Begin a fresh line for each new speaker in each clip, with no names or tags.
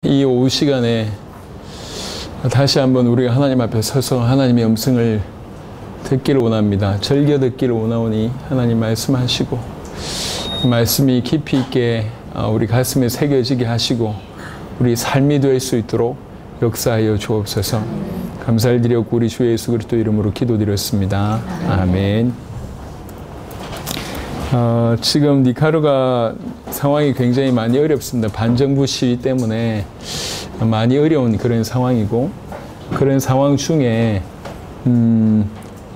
이 오후 시간에 다시 한번 우리가 하나님 앞에 서서 하나님의 음성을 듣기를 원합니다. 즐겨 듣기를 원하오니 하나님 말씀하시고 말씀이 깊이 있게 우리 가슴에 새겨지게 하시고 우리 삶이 될 수 있도록 역사하여 주옵소서. 감사를 드렸고 우리 주 예수 그리스도 이름으로 기도드렸습니다. 아멘. 지금 니카라과 상황이 굉장히 많이 어렵습니다. 반정부 시위 때문에 많이 어려운 그런 상황이고, 그런 상황 중에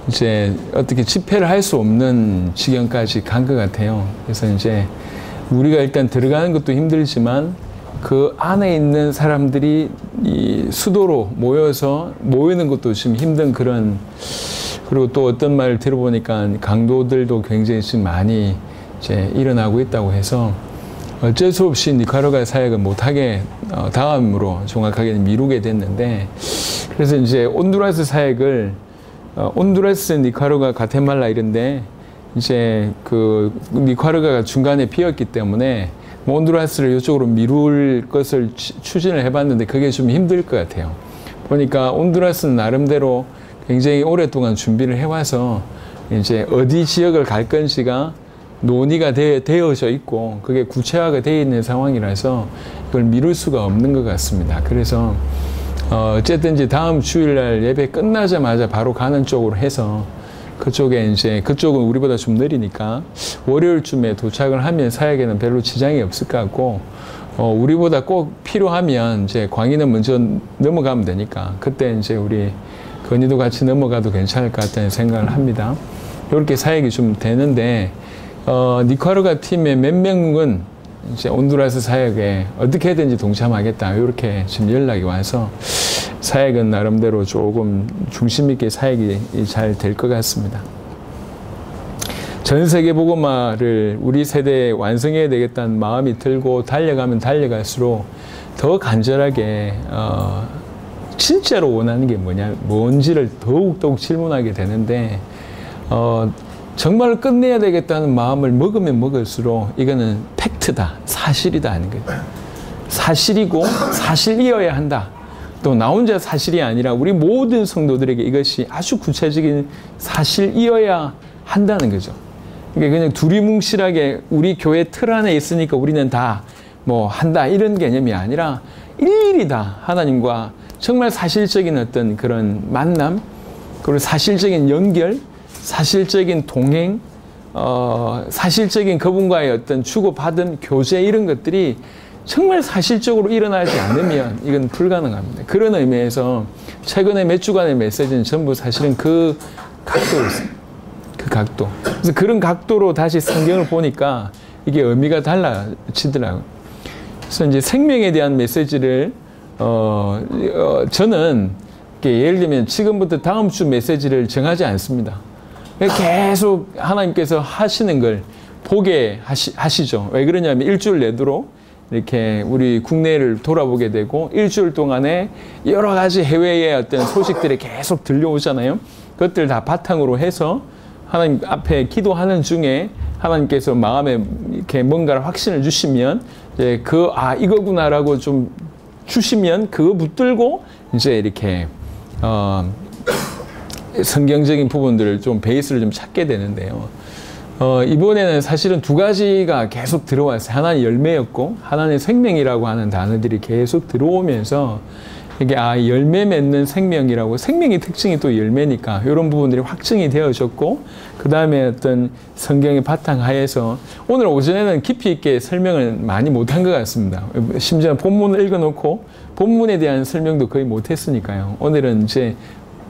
이제 어떻게 집회를 할 수 없는 지경까지 간 것 같아요. 그래서 이제 우리가 일단 들어가는 것도 힘들지만 그 안에 있는 사람들이 이 수도로 모이는 것도 지금 힘든 그런. 그리고 또 어떤 말을 들어보니까 강도들도 굉장히 지금 많이 이제 일어나고 있다고 해서 어쩔 수 없이 니카라과 사역을 못하게 다음으로 정확하게는 미루게 됐는데, 그래서 이제 온두라스 사역을 온두라스, 니카라과, 과테말라 이런데 이제 그 니카라과가 중간에 비었기 때문에 온두라스를 이쪽으로 미룰 것을 추진을 해봤는데 그게 좀 힘들 것 같아요. 보니까 온두라스는 나름대로 굉장히 오랫동안 준비를 해와서 이제 어디 지역을 갈 건지가 논의가 되어져 있고 그게 구체화가 되어 있는 상황이라서 이걸 미룰 수가 없는 것 같습니다. 그래서 어쨌든 이제 다음 주일날 예배 끝나자마자 바로 가는 쪽으로 해서 그쪽에 이제 그쪽은 우리보다 좀 느리니까 월요일쯤에 도착을 하면 사역에는 별로 지장이 없을 것 같고 우리보다 꼭 필요하면 이제 광인은 먼저 넘어가면 되니까 그때 이제 우리 건이도 같이 넘어가도 괜찮을 것 같다는 생각을 합니다. 이렇게 사역이 좀 되는데 니카라과 팀의 몇 명은 이제 온두라스 사역에 어떻게든지 동참하겠다 이렇게 지금 연락이 와서 사역은 나름대로 조금 중심 있게 사역이 잘 될 것 같습니다. 전 세계 복음화를 우리 세대에 완성해야 되겠다는 마음이 들고 달려가면 달려갈수록 더 간절하게 진짜로 원하는 게 뭔지를 더욱더욱 질문하게 되는데 정말 끝내야 되겠다는 마음을 먹으면 먹을수록 이거는 팩트다, 사실이다 하는 거예요. 사실이고 사실이어야 한다. 또 나 혼자 사실이 아니라 우리 모든 성도들에게 이것이 아주 구체적인 사실이어야 한다는 거죠. 그러니까 그냥 두리뭉실하게 우리 교회 틀 안에 있으니까 우리는 다 뭐 한다 이런 개념이 아니라 일일이 다 하나님과 정말 사실적인 어떤 그런 만남, 그리고 사실적인 연결, 사실적인 동행, 사실적인 그분과의 어떤 주고받은 교제 이런 것들이 정말 사실적으로 일어나지 않으면 이건 불가능합니다. 그런 의미에서 최근에 몇 주간의 메시지는 전부 사실은 그 각도였어요. 그 각도. 그래서 그런 각도로 다시 성경을 보니까 이게 의미가 달라지더라고요. 그래서 이제 생명에 대한 메시지를 저는 예를 들면 지금부터 다음 주 메시지를 정하지 않습니다. 계속 하나님께서 하시는 걸 보게 하시죠. 왜 그러냐면 일주일 내도록 이렇게 우리 국내를 돌아보게 되고 일주일 동안에 여러 가지 해외의 어떤 소식들이 계속 들려오잖아요. 그것들 다 바탕으로 해서 하나님 앞에 기도하는 중에 하나님께서 마음에 이렇게 뭔가를 확신을 주시면 이제 이거구나라고 좀 주시면 그거 붙들고 이제 이렇게 성경적인 부분들을 좀 베이스를 좀 찾게 되는데요. 이번에는 사실은 두 가지가 계속 들어왔어요. 하나는 열매였고 하나는 생명이라고 하는 단어들이 계속 들어오면서 이게 열매 맺는 생명이라고, 생명의 특징이 또 열매니까 이런 부분들이 확증이 되어졌고, 그 다음에 어떤 성경의 바탕하에서 오늘 오전에는 깊이 있게 설명을 많이 못한 것 같습니다. 심지어 본문을 읽어놓고 본문에 대한 설명도 거의 못했으니까요. 오늘은 이제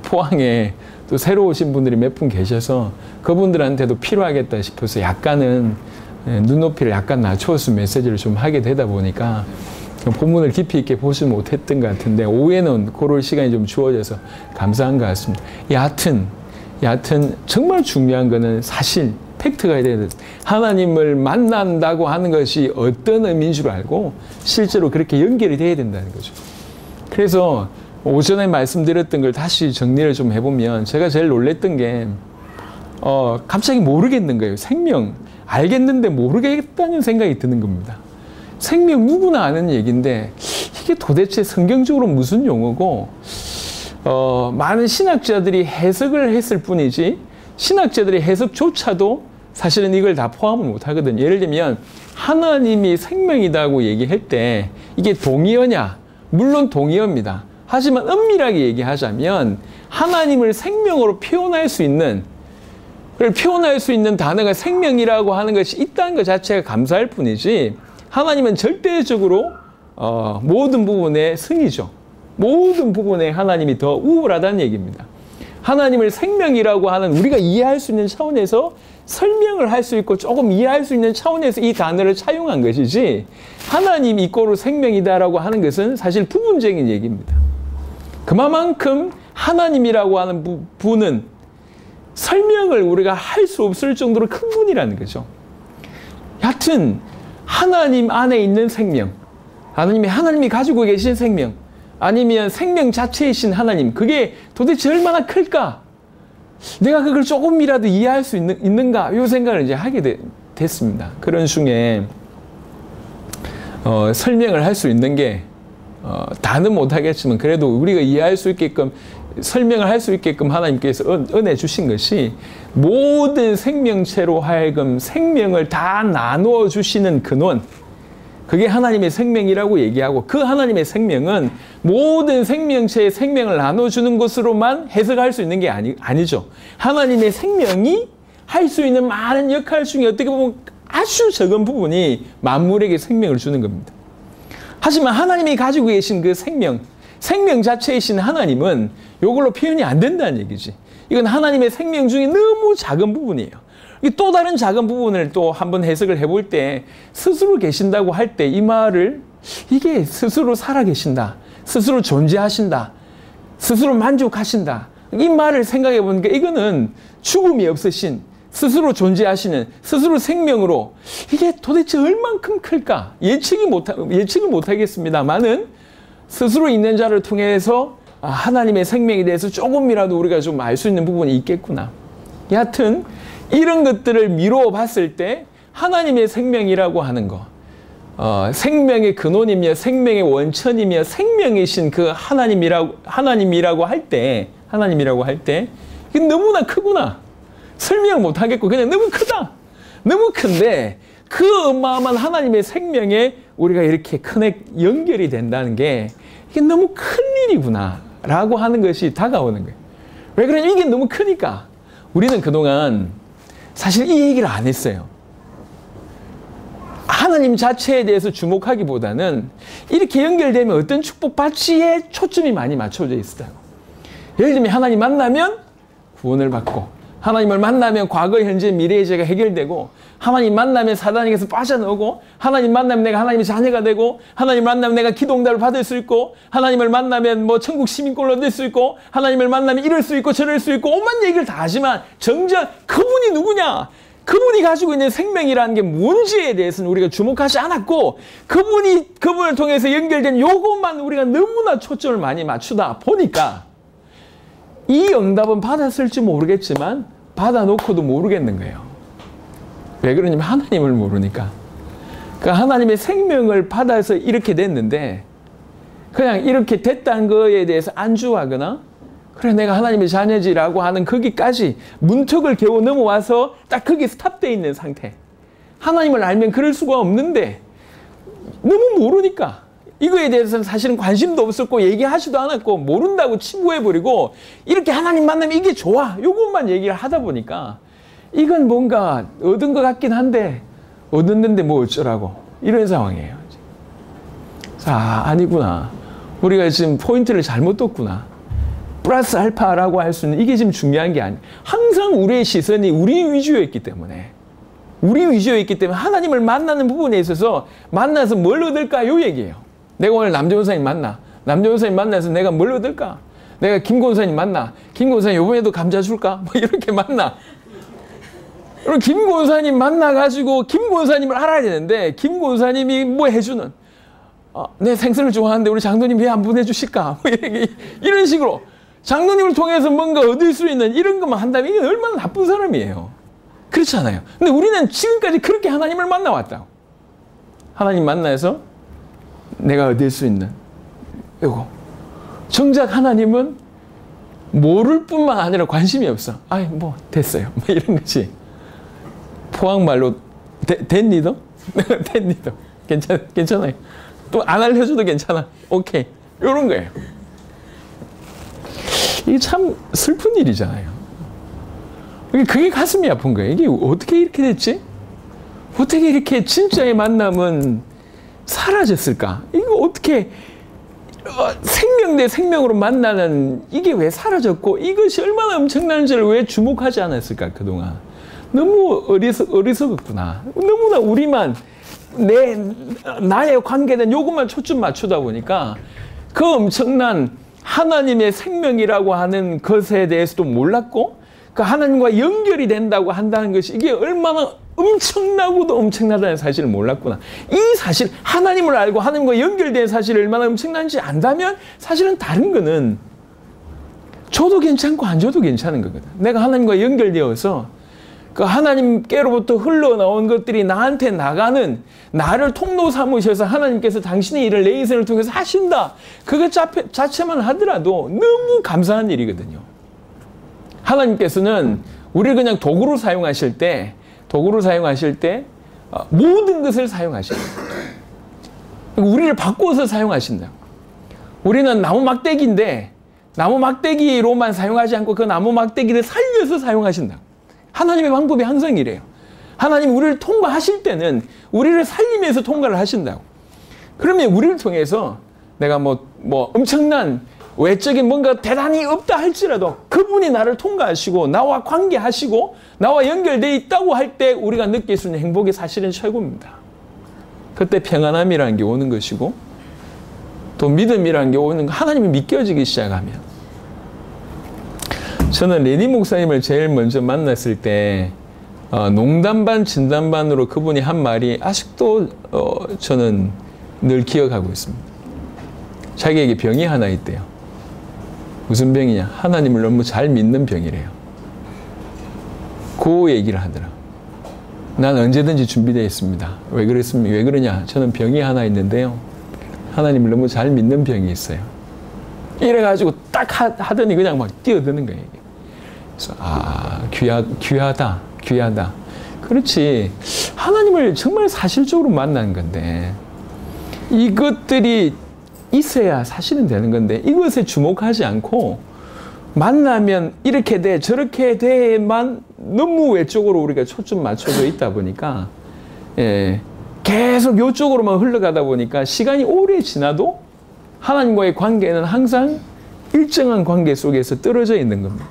포항에 또 새로 오신 분들이 몇 분 계셔서 그분들한테도 필요하겠다 싶어서 약간은 눈높이를 약간 낮춰서 메시지를 좀 하게 되다 보니까 본문을 깊이 있게 보지 못했던 것 같은데 오후에는 그럴 시간이 좀 주어져서 감사한 것 같습니다. 여하튼 정말 중요한 거는 사실 팩트가 돼야 돼요. 하나님을 만난다고 하는 것이 어떤 의미인 줄 알고 실제로 그렇게 연결이 돼야 된다는 거죠. 그래서 오전에 말씀드렸던 걸 다시 정리를 좀 해보면 제가 제일 놀랬던 게 갑자기 모르겠는 거예요. 생명 알겠는데 모르겠다는 생각이 드는 겁니다. 생명 누구나 아는 얘기인데 이게 도대체 성경적으로 무슨 용어고, 많은 신학자들이 해석을 했을 뿐이지, 신학자들의 해석조차도 사실은 이걸 다 포함을 못 하거든요. 예를 들면, 하나님이 생명이다고 얘기할 때, 이게 동의어냐? 물론 동의어입니다. 하지만 엄밀하게 얘기하자면, 하나님을 생명으로 표현할 수 있는, 그걸 표현할 수 있는 단어가 생명이라고 하는 것이 있다는 것 자체가 감사할 뿐이지, 하나님은 절대적으로 모든 부분의 승이죠. 모든 부분에 하나님이 더 우월하다는 얘기입니다. 하나님을 생명이라고 하는 우리가 이해할 수 있는 차원에서 설명을 할 수 있고 조금 이해할 수 있는 차원에서 이 단어를 차용한 것이지, 하나님 이꼬로 생명이다라고 하는 것은 사실 부분적인 얘기입니다. 그만큼 하나님이라고 하는 분은 설명을 우리가 할 수 없을 정도로 큰 분이라는 거죠. 여하튼 하나님 안에 있는 생명, 하나님이 가지고 계신 생명, 아니면 생명 자체이신 하나님, 그게 도대체 얼마나 클까? 내가 그걸 조금이라도 이해할 수 있는가? 이 생각을 이제 하게 됐습니다. 그런 중에 설명을 할 수 있는 게 다는 못하겠지만 그래도 우리가 이해할 수 있게끔, 설명을 할 수 있게끔 하나님께서 은혜 주신 것이, 모든 생명체로 하여금 생명을 다 나누어 주시는 근원, 그게 하나님의 생명이라고 얘기하고, 그 하나님의 생명은 모든 생명체의 생명을 나눠주는 것으로만 해석할 수 있는 게 아니죠. 하나님의 생명이 할 수 있는 많은 역할 중에 어떻게 보면 아주 적은 부분이 만물에게 생명을 주는 겁니다. 하지만 하나님이 가지고 계신 그 생명 자체이신 하나님은 이걸로 표현이 안 된다는 얘기지. 이건 하나님의 생명 중에 너무 작은 부분이에요. 또 다른 작은 부분을 또 한번 해석을 해볼 때, 스스로 계신다고 할 때 이 말을, 이게 스스로 살아계신다, 스스로 존재하신다, 스스로 만족하신다, 이 말을 생각해 보니까 이거는 죽음이 없으신, 스스로 존재하시는, 스스로 생명으로, 이게 도대체 얼만큼 클까? 예측을 못하겠습니다만은 스스로 있는 자를 통해서 하나님의 생명에 대해서 조금이라도 우리가 좀 알 수 있는 부분이 있겠구나. 여하튼 이런 것들을 미루어 봤을 때 하나님의 생명이라고 하는 거, 생명의 근원이며 생명의 원천이며 생명이신 그 하나님이라고 할 때 이게 너무나 크구나. 설명 못 하겠고 그냥 너무 크다. 너무 큰데 그 어마어마한 하나님의 생명에 우리가 이렇게 큰 연결이 된다는 게 이게 너무 큰 일이구나 라고 하는 것이 다가오는 거예요. 왜 그러냐? 이게 너무 크니까. 우리는 그동안 사실 이 얘기를 안 했어요. 하나님 자체에 대해서 주목하기보다는 이렇게 연결되면 어떤 축복받지에 초점이 많이 맞춰져 있어요. 예를 들면 하나님 만나면 구원을 받고, 하나님을 만나면 과거, 현재, 미래의 죄가 해결되고, 하나님 만나면 사단에게서 빠져나오고, 하나님 만나면 내가 하나님의 자녀가 되고, 하나님 만나면 내가 기도응답을 받을 수 있고, 하나님을 만나면 뭐 천국 시민권을 얻을 수 있고, 하나님을 만나면 이럴 수 있고 저럴 수 있고 온갖 얘기를 다 하지만 정작 그분이 누구냐? 그분이 가지고 있는 생명이라는 게 뭔지에 대해서는 우리가 주목하지 않았고, 그분을 통해서 연결된 요것만 우리가 너무나 초점을 많이 맞추다 보니까 이 응답은 받았을지 모르겠지만 받아놓고도 모르겠는 거예요. 왜 그러냐면 하나님을 모르니까. 그 하나님의 생명을 받아서 이렇게 됐는데 그냥 이렇게 됐다는 거에 대해서 안주하거나, 그래 내가 하나님의 자녀지라고 하는 거기까지 문턱을 겨우 넘어와서 딱 거기에 스탑되어 있는 상태. 하나님을 알면 그럴 수가 없는데 너무 모르니까 이거에 대해서는 사실은 관심도 없었고 얘기하지도 않았고 모른다고 치부해버리고 이렇게 하나님 만나면 이게 좋아 요것만 얘기를 하다 보니까 이건 뭔가 얻은 것 같긴 한데 얻었는데 뭐 어쩌라고 이런 상황이에요. 자, 아니구나. 우리가 지금 포인트를 잘못 뒀구나. 플러스 알파라고 할 수 있는 이게 지금 중요한 게 아니에요. 항상 우리의 시선이 우리 위주였기 때문에 하나님을 만나는 부분에 있어서 만나서 뭘 얻을까 요 얘기예요. 내가 오늘 남정원사님 만나서 내가 뭘 얻을까? 내가 김권사님 만나. 김권사님 이번에도 감자 줄까? 뭐 이렇게 만나. 그럼 김권사님 만나가지고 김권사님을 알아야 되는데 김권사님이 뭐 해주는? 내 생선을 좋아하는데 우리 장로님 왜 안 보내주실까? 뭐 이런 식으로 장로님을 통해서 뭔가 얻을 수 있는 이런 것만 한다면 이게 얼마나 나쁜 사람이에요. 그렇지 않아요? 근데 우리는 지금까지 그렇게 하나님을 만나왔다. 하나님 만나서 내가 얻을 수 있는 이거. 정작 하나님은 모를 뿐만 아니라 관심이 없어. 아이, 뭐, 됐어요. 뭐 이런 거지. 포항말로, 됐니도? 됐니도. 괜찮아요. 또 안 알려줘도 괜찮아. 오케이. 이런 거예요. 이게 참 슬픈 일이잖아요. 그게 가슴이 아픈 거예요. 이게 어떻게 이렇게 됐지? 어떻게 이렇게 진짜의 만남은 사라졌을까? 이거 어떻게 생명 대 생명으로 만나는 이게 왜 사라졌고 이것이 얼마나 엄청난지를 왜 주목하지 않았을까 그동안. 너무 어리석었구나. 너무나 우리만 나의 관계된 요것만 초점 맞추다 보니까 그 엄청난 하나님의 생명이라고 하는 것에 대해서도 몰랐고 그 하나님과 연결이 된다고 한다는 것이 이게 얼마나 엄청나고도 엄청나다는 사실을 몰랐구나. 이 사실, 하나님을 알고 하나님과 연결된 사실이 얼마나 엄청난지 안다면 사실은 다른 거는 줘도 괜찮고 안 줘도 괜찮은 거거든. 내가 하나님과 연결되어서 그 하나님께로부터 흘러나온 것들이 나한테 나가는 나를 통로 삼으셔서 하나님께서 당신의 일을 내 인생을 통해서 하신다. 그것 자체만 하더라도 너무 감사한 일이거든요. 하나님께서는 우리를 그냥 도구로 사용하실 때 모든 것을 사용하신다. 우리를 바꿔서 사용하신다. 우리는 나무 막대기인데 나무 막대기로만 사용하지 않고 그 나무 막대기를 살려서 사용하신다. 하나님의 방법이 항상 이래요. 하나님 우리를 통과하실 때는 우리를 살리면서 통과를 하신다고. 그러면 우리를 통해서 내가 뭐 엄청난 외적인 뭔가 대단히 없다 할지라도 그분이 나를 통과하시고 나와 관계하시고 나와 연결되어 있다고 할 때 우리가 느낄 수 있는 행복이 사실은 최고입니다. 그때 평안함이라는 게 오는 것이고 또 믿음이라는 게 오는 거, 하나님이 믿겨지기 시작하면. 저는 레니 목사님을 제일 먼저 만났을 때 농담 반 진담 반으로 그분이 한 말이 아직도 저는 늘 기억하고 있습니다. 자기에게 병이 하나 있대요. 무슨 병이냐? 하나님을 너무 잘 믿는 병이래요. 그 얘기를 하더라. 난 언제든지 준비되어 있습니다. 왜 그랬습니까? 왜 그러냐? 저는 병이 하나 있는데요. 하나님을 너무 잘 믿는 병이 있어요. 이래가지고 딱 하더니 그냥 막 뛰어드는 거예요. 그래서 귀하다. 그렇지. 하나님을 정말 사실적으로 만난 건데 이것들이 있어야 사실은 되는 건데 이것에 주목하지 않고 만나면 이렇게 돼 저렇게 돼만 너무 외적으로 우리가 초점 맞춰져 있다 보니까 계속 이쪽으로만 흘러가다 보니까 시간이 오래 지나도 하나님과의 관계는 항상 일정한 관계 속에서 떨어져 있는 겁니다.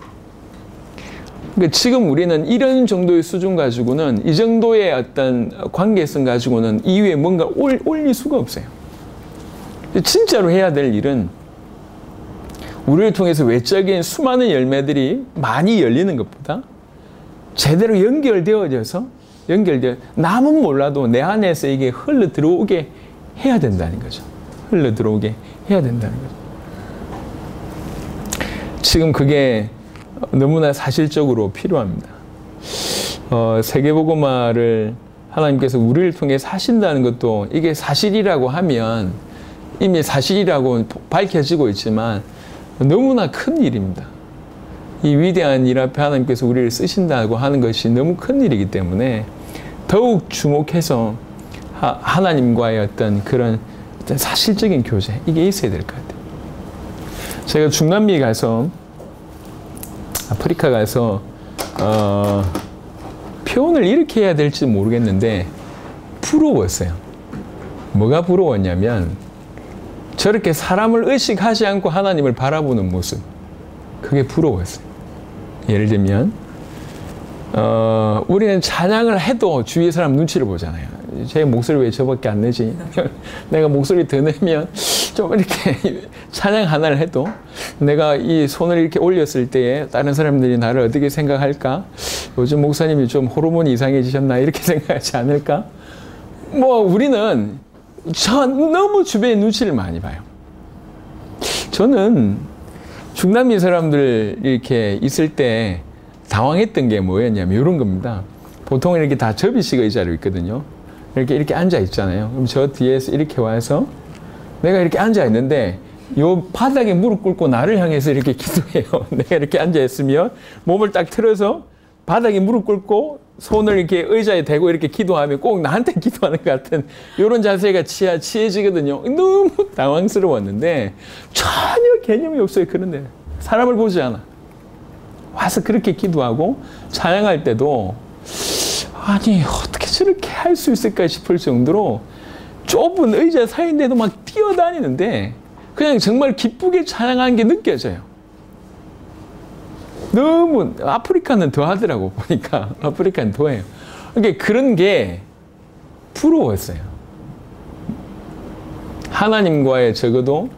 그러니까 지금 우리는 이런 정도의 수준 가지고는 이 정도의 어떤 관계성 가지고는 이후에 뭔가 올릴 수가 없어요. 진짜로 해야 될 일은 우리를 통해서 외적인 수많은 열매들이 많이 열리는 것보다 제대로 연결되어져서 남은 몰라도 내 안에서 이게 흘러 들어오게 해야 된다는 거죠. 흘러 들어오게 해야 된다는 거죠. 지금 그게 너무나 사실적으로 필요합니다. 세계복음화를 하나님께서 우리를 통해 하신다는 것도 이게 사실이라고 하면 이미 사실이라고 밝혀지고 있지만 너무나 큰 일입니다. 이 위대한 일 앞에 하나님께서 우리를 쓰신다고 하는 것이 너무 큰 일이기 때문에 더욱 주목해서 하나님과의 어떤 그런 사실적인 교제 이게 있어야 될 것 같아요. 제가 중남미 가서 아프리카 가서 표현을 이렇게 해야 될지 모르겠는데 부러웠어요. 뭐가 부러웠냐면 저렇게 사람을 의식하지 않고 하나님을 바라보는 모습 그게 부러웠어요. 예를 들면 우리는 찬양을 해도 주위의 사람 눈치를 보잖아요. 제 목소리 왜 저밖에 안 내지? 내가 목소리 더 내면 좀 이렇게 찬양 하나를 해도 내가 이 손을 이렇게 올렸을 때에 다른 사람들이 나를 어떻게 생각할까? 요즘 목사님이 좀 호르몬이 이상해지셨나? 이렇게 생각하지 않을까? 뭐 우리는 너무 주변에 눈치를 많이 봐요. 저는 중남미 사람들 이렇게 있을 때 당황했던 게 뭐였냐면 이런 겁니다. 보통 이렇게 다 접이식 의자로 있거든요. 이렇게 앉아 있잖아요. 그럼 저 뒤에서 이렇게 와서 내가 이렇게 앉아 있는데 요 바닥에 무릎 꿇고 나를 향해서 이렇게 기도해요. 내가 이렇게 앉아있으면 몸을 딱 틀어서 바닥에 무릎 꿇고 손을 이렇게 의자에 대고 이렇게 기도하면 꼭 나한테 기도하는 것 같은 이런 자세가 취해지거든요. 너무 당황스러웠는데 전혀 개념이 없어요. 그런데 사람을 보지 않아. 와서 그렇게 기도하고 찬양할 때도 아니 어떻게 저렇게 할 수 있을까 싶을 정도로 좁은 의자 사이인데도 막 뛰어다니는데 그냥 정말 기쁘게 찬양하는 게 느껴져요. 너무 아프리카는 더 하더라고 보니까. 아프리카는 더 해요. 그러니까 그런 게 부러웠어요. 하나님과의 적어도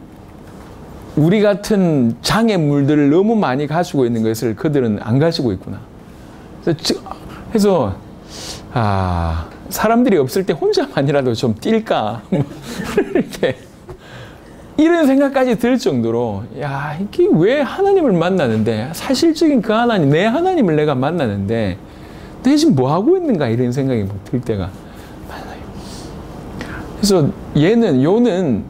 우리 같은 장애물들을 너무 많이 가지고 있는 것을 그들은 안 가지고 있구나. 그래서 사람들이 없을 때 혼자만이라도 좀 뛸까 이렇게 이런 생각까지 들 정도로 야 이게 왜 하나님을 만나는데 사실적인 그 하나님 내 하나님을 내가 만나는데 내가 지금 뭐 하고 있는가 이런 생각이 들 때가 많아요. 그래서 요는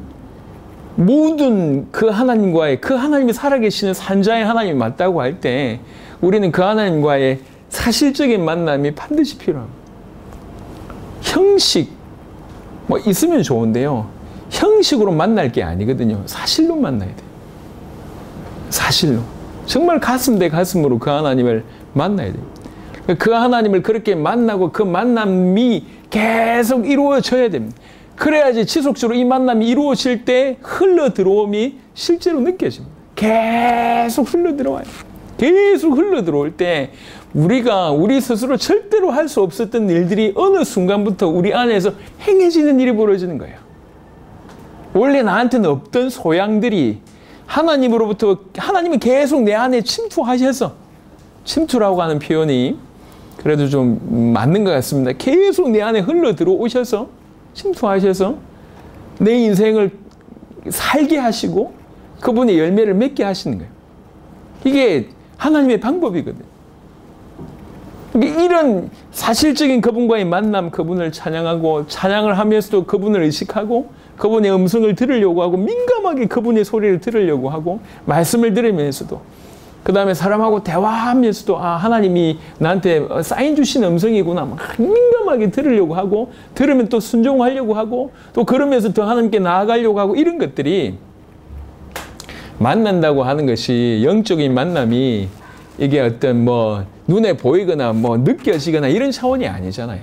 모든 그 하나님과의 그 하나님이 살아계시는 산자의 하나님이 맞다고 할 때 우리는 그 하나님과의 사실적인 만남이 반드시 필요합니다. 형식 뭐 있으면 좋은데요. 형식으로 만날 게 아니거든요. 사실로 만나야 돼요. 사실로. 정말 가슴 대 가슴으로 그 하나님을 만나야 돼요. 그 하나님을 그렇게 만나고 그 만남이 계속 이루어져야 됩니다. 그래야지 지속적으로 이 만남이 이루어질 때 흘러 들어옴이 실제로 느껴집니다. 계속 흘러 들어와요. 계속 흘러 들어올 때 우리가 우리 스스로 절대로 할 수 없었던 일들이 어느 순간부터 우리 안에서 행해지는 일이 벌어지는 거예요. 원래 나한테는 없던 소양들이 하나님으로부터 하나님이 계속 내 안에 침투하셔서 침투라고 하는 표현이 그래도 좀 맞는 것 같습니다. 계속 내 안에 흘러 들어오셔서 침투하셔서 내 인생을 살게 하시고 그분의 열매를 맺게 하시는 거예요. 이게 하나님의 방법이거든요. 이런 사실적인 그분과의 만남, 그분을 찬양하고 찬양을 하면서도 그분을 의식하고 그분의 음성을 들으려고 하고 민감하게 그분의 소리를 들으려고 하고 말씀을 들으면서도 그 다음에 사람하고 대화하면서도 하나님이 나한테 사인 주신 음성이구나 막 민감하게 들으려고 하고 들으면 또 순종하려고 하고 또 그러면서 더 하나님께 나아가려고 하고 이런 것들이 만난다고 하는 것이 영적인 만남이 이게 어떤 뭐 눈에 보이거나 뭐 느껴지거나 이런 차원이 아니잖아요.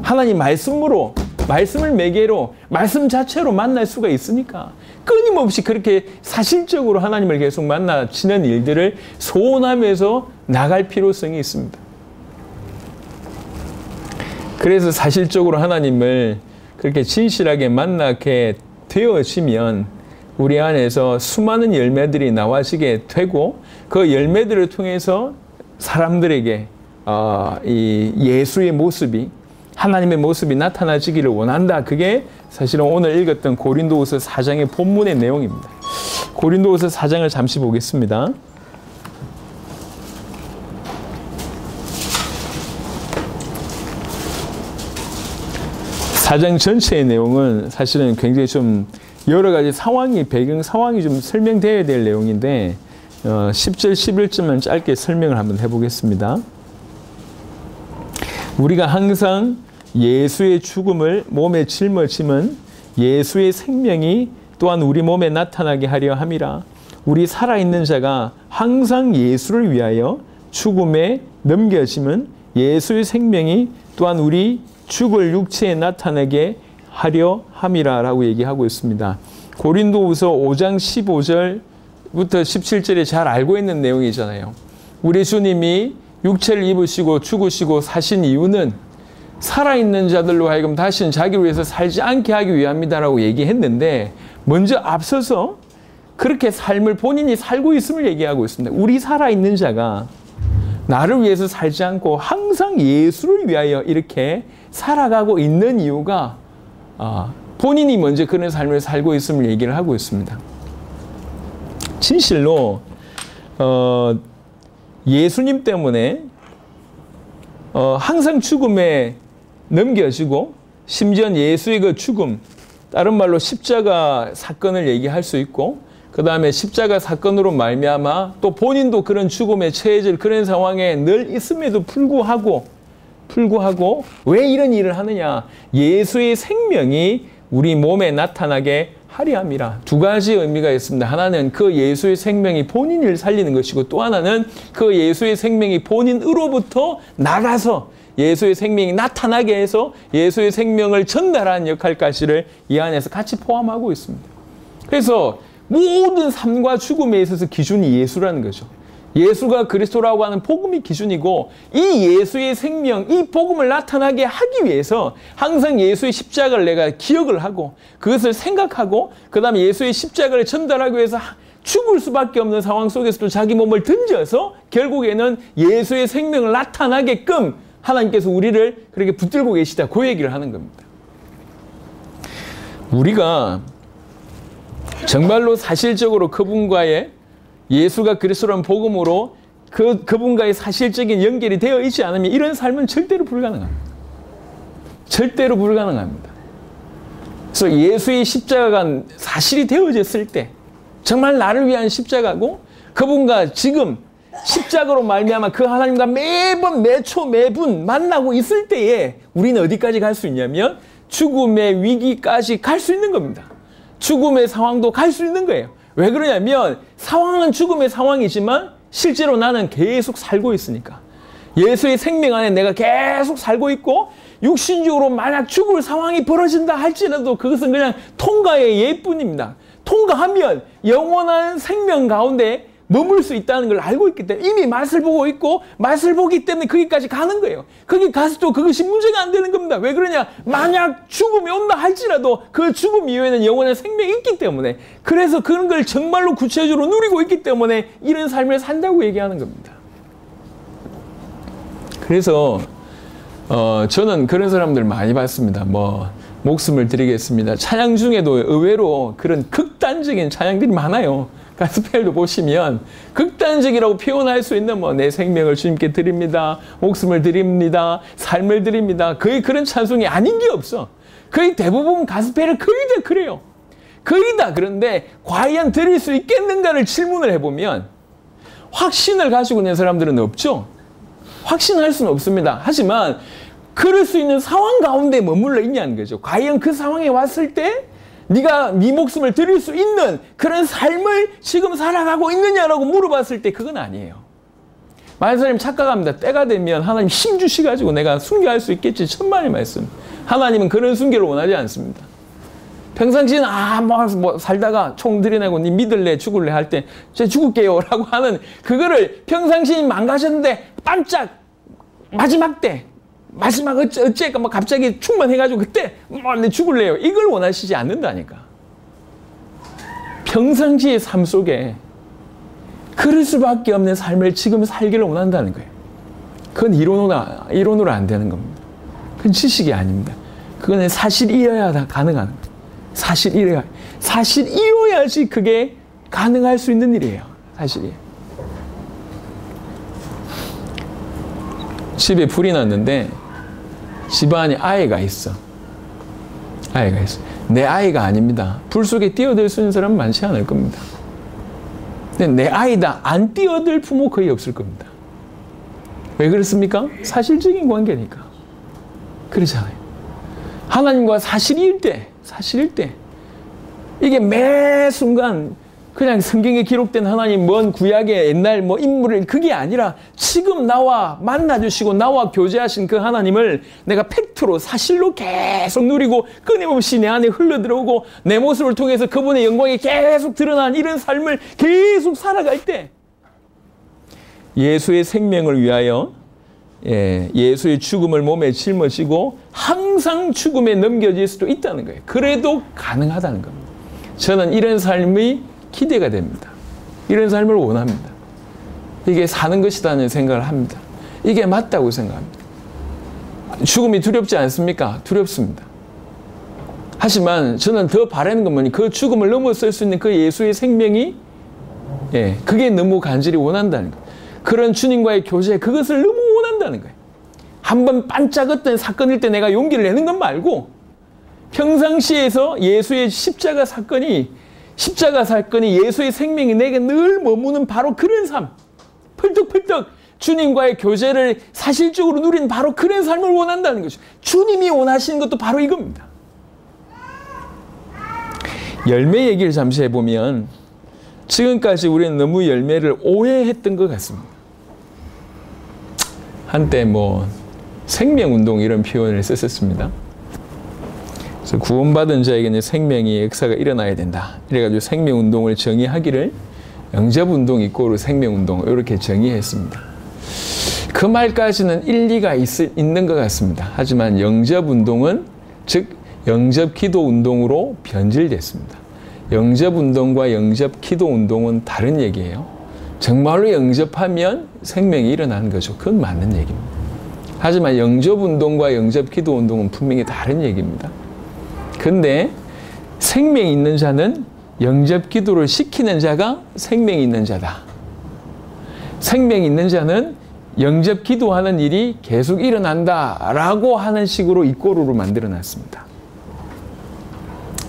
하나님 말씀으로 말씀을 매개로 말씀 자체로 만날 수가 있으니까 끊임없이 그렇게 사실적으로 하나님을 계속 만나치는 일들을 소원하면서 나갈 필요성이 있습니다. 그래서 사실적으로 하나님을 그렇게 진실하게 만나게 되어지면 우리 안에서 수많은 열매들이 나와지게 되고 그 열매들을 통해서 사람들에게 이 예수의 모습이 하나님의 모습이 나타나지기를 원한다. 그게 사실은 오늘 읽었던 고린도후서 4장의 본문의 내용입니다. 고린도후서 4장을 잠시 보겠습니다. 4장 전체의 내용은 사실은 굉장히 좀 여러 가지 상황이, 배경 상황이 좀 설명되어야 될 내용인데 10절, 11절만 짧게 설명을 한번 해보겠습니다. 우리가 항상 예수의 죽음을 몸에 짊어짐은 예수의 생명이 또한 우리 몸에 나타나게 하려 함이라. 우리 살아있는 자가 항상 예수를 위하여 죽음에 넘겨짐은 예수의 생명이 또한 우리 죽을 육체에 나타나게 하려 함이라 라고 얘기하고 있습니다. 고린도후서 5장 15절부터 17절에 잘 알고 있는 내용이잖아요. 우리 주님이 육체를 입으시고 죽으시고 사신 이유는 살아있는 자들로 하여금 다시는 자기를 위해서 살지 않게 하기 위함이다라고 얘기했는데 먼저 앞서서 그렇게 삶을 본인이 살고 있음을 얘기하고 있습니다. 우리 살아있는 자가 나를 위해서 살지 않고 항상 예수를 위하여 이렇게 살아가고 있는 이유가 본인이 먼저 그런 삶을 살고 있음을 얘기를 하고 있습니다. 진실로 예수님 때문에 항상 죽음에 넘겨지고 심지어 예수의 그 죽음, 다른 말로 십자가 사건을 얘기할 수 있고 그 다음에 십자가 사건으로 말미암아 또 본인도 그런 죽음에 처해질 그런 상황에 늘 있음에도 불구하고 왜 이런 일을 하느냐? 예수의 생명이 우리 몸에 나타나게 하리 함이라. 두 가지 의미가 있습니다. 하나는 그 예수의 생명이 본인을 살리는 것이고, 또 하나는 그 예수의 생명이 본인으로부터 나가서 예수의 생명이 나타나게 해서 예수의 생명을 전달하는 역할까지를 이 안에서 같이 포함하고 있습니다. 그래서 모든 삶과 죽음에 있어서 기준이 예수라는 거죠. 예수가 그리스도라고 하는 복음이 기준이고, 이 예수의 생명, 이 복음을 나타나게 하기 위해서 항상 예수의 십자가를 내가 기억을 하고 그것을 생각하고, 그 다음에 예수의 십자가를 전달하기 위해서 죽을 수밖에 없는 상황 속에서도 자기 몸을 던져서 결국에는 예수의 생명을 나타나게끔 하나님께서 우리를 그렇게 붙들고 계시다, 그 얘기를 하는 겁니다. 우리가 정말로 사실적으로 그분과의, 예수가 그리스도라는 복음으로 그분과의 사실적인 연결이 되어 있지 않으면 이런 삶은 절대로 불가능합니다. 절대로 불가능합니다. 그래서 예수의 십자가가 사실이 되어졌을 때, 정말 나를 위한 십자가고 그분과 지금 십자가로 말미암아 그 하나님과 매번 매초 매분 만나고 있을 때에 우리는 어디까지 갈 수 있냐면 죽음의 위기까지 갈 수 있는 겁니다. 죽음의 상황도 갈 수 있는 거예요. 왜 그러냐면 상황은 죽음의 상황이지만 실제로 나는 계속 살고 있으니까. 예수의 생명 안에 내가 계속 살고 있고, 육신적으로 만약 죽을 상황이 벌어진다 할지라도 그것은 그냥 통과의 예뿐입니다. 통과하면 영원한 생명 가운데 머물 수 있다는 걸 알고 있기 때문에 이미 맛을 보고 있고, 맛을 보기 때문에 거기까지 가는 거예요. 거기 가서 또 그것이 문제가 안 되는 겁니다. 왜 그러냐? 만약 죽음이 온다 할지라도 그 죽음 이후에는 영원한 생명이 있기 때문에, 그래서 그런 걸 정말로 구체적으로 누리고 있기 때문에 이런 삶을 산다고 얘기하는 겁니다. 그래서 저는 그런 사람들 많이 봤습니다. 목숨을 드리겠습니다. 찬양 중에도 의외로 그런 극단적인 찬양들이 많아요. 가스펠도 보시면 극단적이라고 표현할 수 있는 내 생명을 주님께 드립니다, 목숨을 드립니다, 삶을 드립니다, 거의 그런 찬송이 아닌 게 없어. 거의 대부분 가스펠은 거의 다 그래요. 거의 다. 그런데 과연 드릴 수 있겠는가를 질문을 해보면 확신을 가지고 있는 사람들은 없죠. 확신할 수는 없습니다. 하지만 그럴 수 있는 상황 가운데 머물러 있냐는 거죠. 과연 그 상황에 왔을 때 네가 네 목숨을 드릴 수 있는 그런 삶을 지금 살아가고 있느냐라고 물어봤을 때 그건 아니에요. 많은 사람이 착각합니다. 때가 되면 하나님 힘 주시가지고 내가 순교할 수 있겠지. 천만의 말씀. 하나님은 그런 순교를 원하지 않습니다. 평상시에는 살다가 총 들여내고 니 믿을래 죽을래 할 때 저 죽을게요 라고 하는 그거를 평상시에 망가졌는데 반짝 마지막 때 어째가 갑자기 충만해가지고 그때 내 죽을래요, 이걸 원하시지 않는다니까. 평상시의 삶 속에 그럴 수밖에 없는 삶을 지금 살기를 원한다는 거예요. 그건 이론으로 안 되는 겁니다. 그건 지식이 아닙니다. 그건 사실이어야 가능한 겁니다. 사실이어야지 그게 가능할 수 있는 일이에요. 사실이에요. 집에 불이 났는데 집안에 아이가 있어. 내 아이가 아닙니다. 불 속에 뛰어들 수 있는 사람은 많지 않을 겁니다. 근데 내 아이다 안 뛰어들 부모 거의 없을 겁니다. 왜 그렇습니까? 사실적인 관계니까. 그렇잖아요. 하나님과 사실일 때 이게 매 순간 그냥 성경에 기록된 하나님 먼 구약의 옛날 인물을, 그게 아니라 지금 나와 만나주시고 나와 교제하신 그 하나님을 내가 팩트로 사실로 계속 누리고 끊임없이 내 안에 흘러들어오고 내 모습을 통해서 그분의 영광이 계속 드러난 이런 삶을 계속 살아갈 때 예수의 생명을 위하여 예수의 죽음을 몸에 짊어지고 항상 죽음에 넘겨질 수도 있다는 거예요. 그래도 가능하다는 겁니다. 저는 이런 삶이 기대가 됩니다. 이런 삶을 원합니다. 이게 사는 것이라는 생각을 합니다. 이게 맞다고 생각합니다. 죽음이 두렵지 않습니까? 두렵습니다. 하지만 저는 더 바라는 건 뭐니? 그 죽음을 넘어설 수 있는 그 예수의 생명이 그게 너무 간절히 원한다는 거예요. 그런 주님과의 교제, 그것을 너무 원한다는 거예요. 한번 반짝었던 사건일 때 내가 용기를 내는 건 말고 평상시에서 예수의 십자가 사건이 십자가 사건이 예수의 생명이 내게 늘 머무는 바로 그런 삶. 펄떡펄떡 주님과의 교제를 사실적으로 누린 바로 그런 삶을 원한다는 거죠. 주님이 원하시는 것도 바로 이겁니다. 열매 얘기를 잠시 해보면 지금까지 우리는 너무 열매를 오해했던 것 같습니다. 한때 뭐 생명운동 이런 표현을 썼었습니다. 그래서 구원받은 자에게는 생명의 역사가 일어나야 된다. 이래가지고 생명운동을 정의하기를 영접운동 이꼬르 생명운동 이렇게 정의했습니다. 그 말까지는 일리가 있는 것 같습니다. 하지만 영접운동은 즉 영접기도운동으로 변질됐습니다. 영접운동과 영접기도운동은 다른 얘기예요. 정말로 영접하면 생명이 일어나는 거죠. 그건 맞는 얘기입니다. 하지만 영접운동과 영접기도운동은 분명히 다른 얘기입니다. 근데 생명이 있는 자는 영접기도를 시키는 자가 생명이 있는 자다. 생명이 있는 자는 영접기도하는 일이 계속 일어난다라고 하는 식으로 이꼬르로 만들어놨습니다.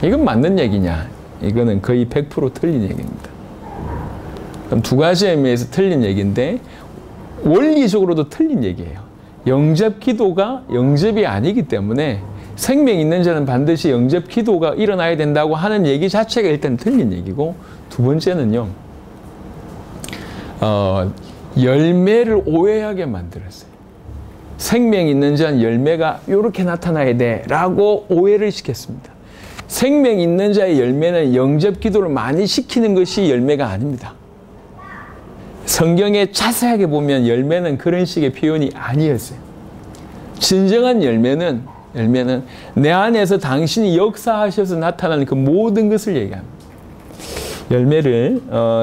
이건 맞는 얘기냐? 이거는 거의 100% 틀린 얘기입니다. 그럼 두 가지 의미에서 틀린 얘기인데 원리적으로도 틀린 얘기예요. 영접기도가 영접이 아니기 때문에 생명 있는 자는 반드시 영접기도가 일어나야 된다고 하는 얘기 자체가 일단 틀린 얘기고, 두 번째는요. 열매를 오해하게 만들었어요. 생명 있는 자는 열매가 이렇게 나타나야 돼 라고 오해를 시켰습니다. 생명 있는 자의 열매는 영접기도를 많이 시키는 것이 열매가 아닙니다. 성경에 자세하게 보면 열매는 그런 식의 표현이 아니었어요. 진정한 열매는 내 안에서 당신이 역사하셔서 나타나는 그 모든 것을 얘기합니다. 열매를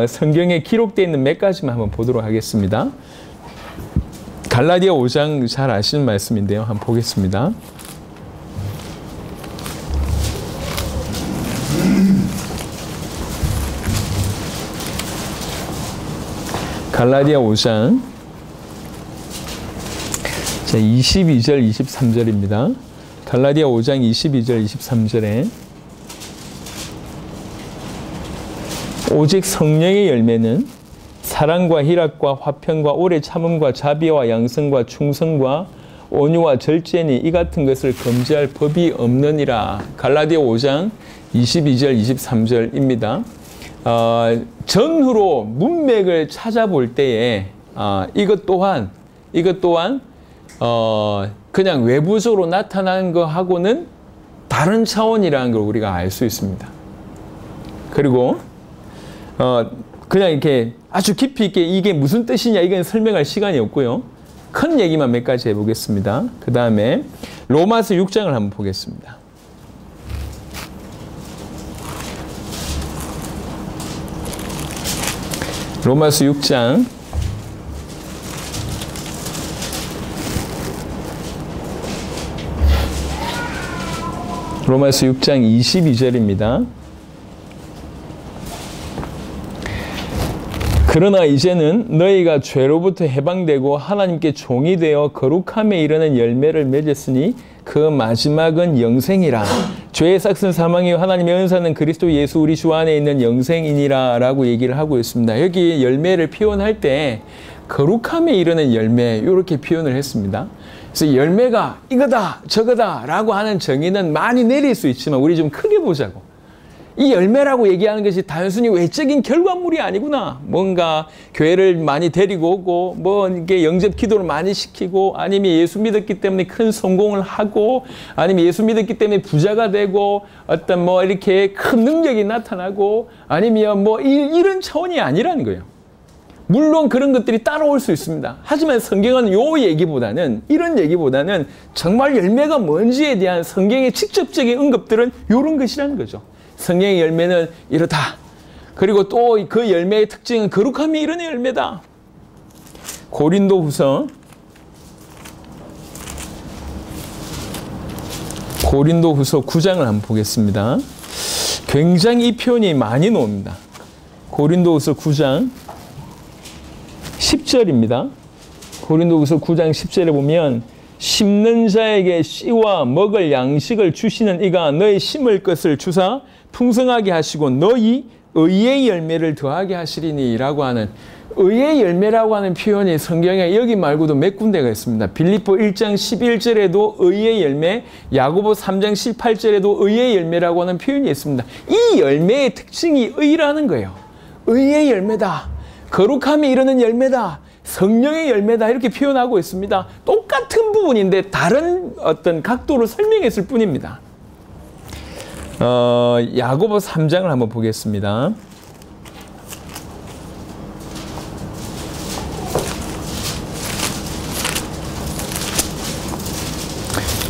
성경에 기록되어 있는 몇 가지만 한번 보도록 하겠습니다. 갈라디아 5장 잘 아시는 말씀인데요. 한번 보겠습니다. 갈라디아 5장 22절 23절입니다. 갈라디아 5장 22절 23절에 오직 성령의 열매는 사랑과 희락과 화평과 오래 참음과 자비와 양성과 충성과 온유와 절제니 이 같은 것을 금지할 법이 없느니라. 갈라디아 5장 22절 23절입니다. 전후로 문맥을 찾아볼 때에 이것 또한 그냥 외부적으로 나타나는 것하고는 다른 차원이라는 걸 우리가 알 수 있습니다. 그리고 그냥 이렇게 아주 깊이 있게 이게 무슨 뜻이냐 이건 설명할 시간이 없고요. 큰 얘기만 몇 가지 해보겠습니다. 그 다음에 로마서 6장을 한번 보겠습니다. 로마서 6장 로마서 6장 22절입니다. 그러나 이제는 너희가 죄로부터 해방되고 하나님께 종이 되어 거룩함에 이르는 열매를 맺었으니 그 마지막은 영생이라. 죄의 삭은 사망이요 하나님의 은사는 그리스도 예수 우리 주 안에 있는 영생이니라 라고 얘기를 하고 있습니다. 여기 열매를 표현할 때 거룩함에 이르는 열매 이렇게 표현을 했습니다. 그래서 열매가 이거다 저거다 라고 하는 정의는 많이 내릴 수 있지만 우리 좀 크게 보자고. 이 열매라고 얘기하는 것이 단순히 외적인 결과물이 아니구나. 뭔가 교회를 많이 데리고 오고, 뭐 이게 영접 기도를 많이 시키고, 아니면 예수 믿었기 때문에 큰 성공을 하고, 아니면 예수 믿었기 때문에 부자가 되고, 어떤 뭐 이렇게 큰 능력이 나타나고, 아니면 뭐 이런 차원이 아니라는 거예요. 물론 그런 것들이 따라올 수 있습니다. 하지만 성경은 이런 얘기보다는 정말 열매가 뭔지에 대한 성경의 직접적인 언급들은 이런 것이라는 거죠. 성령의 열매는 이렇다. 그리고 또 그 열매의 특징은 거룩함이 이르는 열매다. 고린도후서 9장을 한번 보겠습니다. 굉장히 이 표현이 많이 나옵니다. 고린도후서 9장 10절입니다. 고린도후서 9장 10절에 보면 심는 자에게 씨와 먹을 양식을 주시는 이가 너희 심을 것을 주사 풍성하게 하시고 너희 의의 열매를 더하게 하시리니 라고 하는 의의 열매라고 하는 표현이 성경에 여기 말고도 몇 군데가 있습니다. 빌립보 1장 11절에도 의의 열매, 야고보 3장 18절에도 의의 열매라고 하는 표현이 있습니다. 이 열매의 특징이 의라는 거예요. 의의 열매다. 거룩함이 이르는 열매다. 성령의 열매다. 이렇게 표현하고 있습니다. 똑같은 부분인데 다른 어떤 각도로 설명했을 뿐입니다. 야고보 3장을 한번 보겠습니다.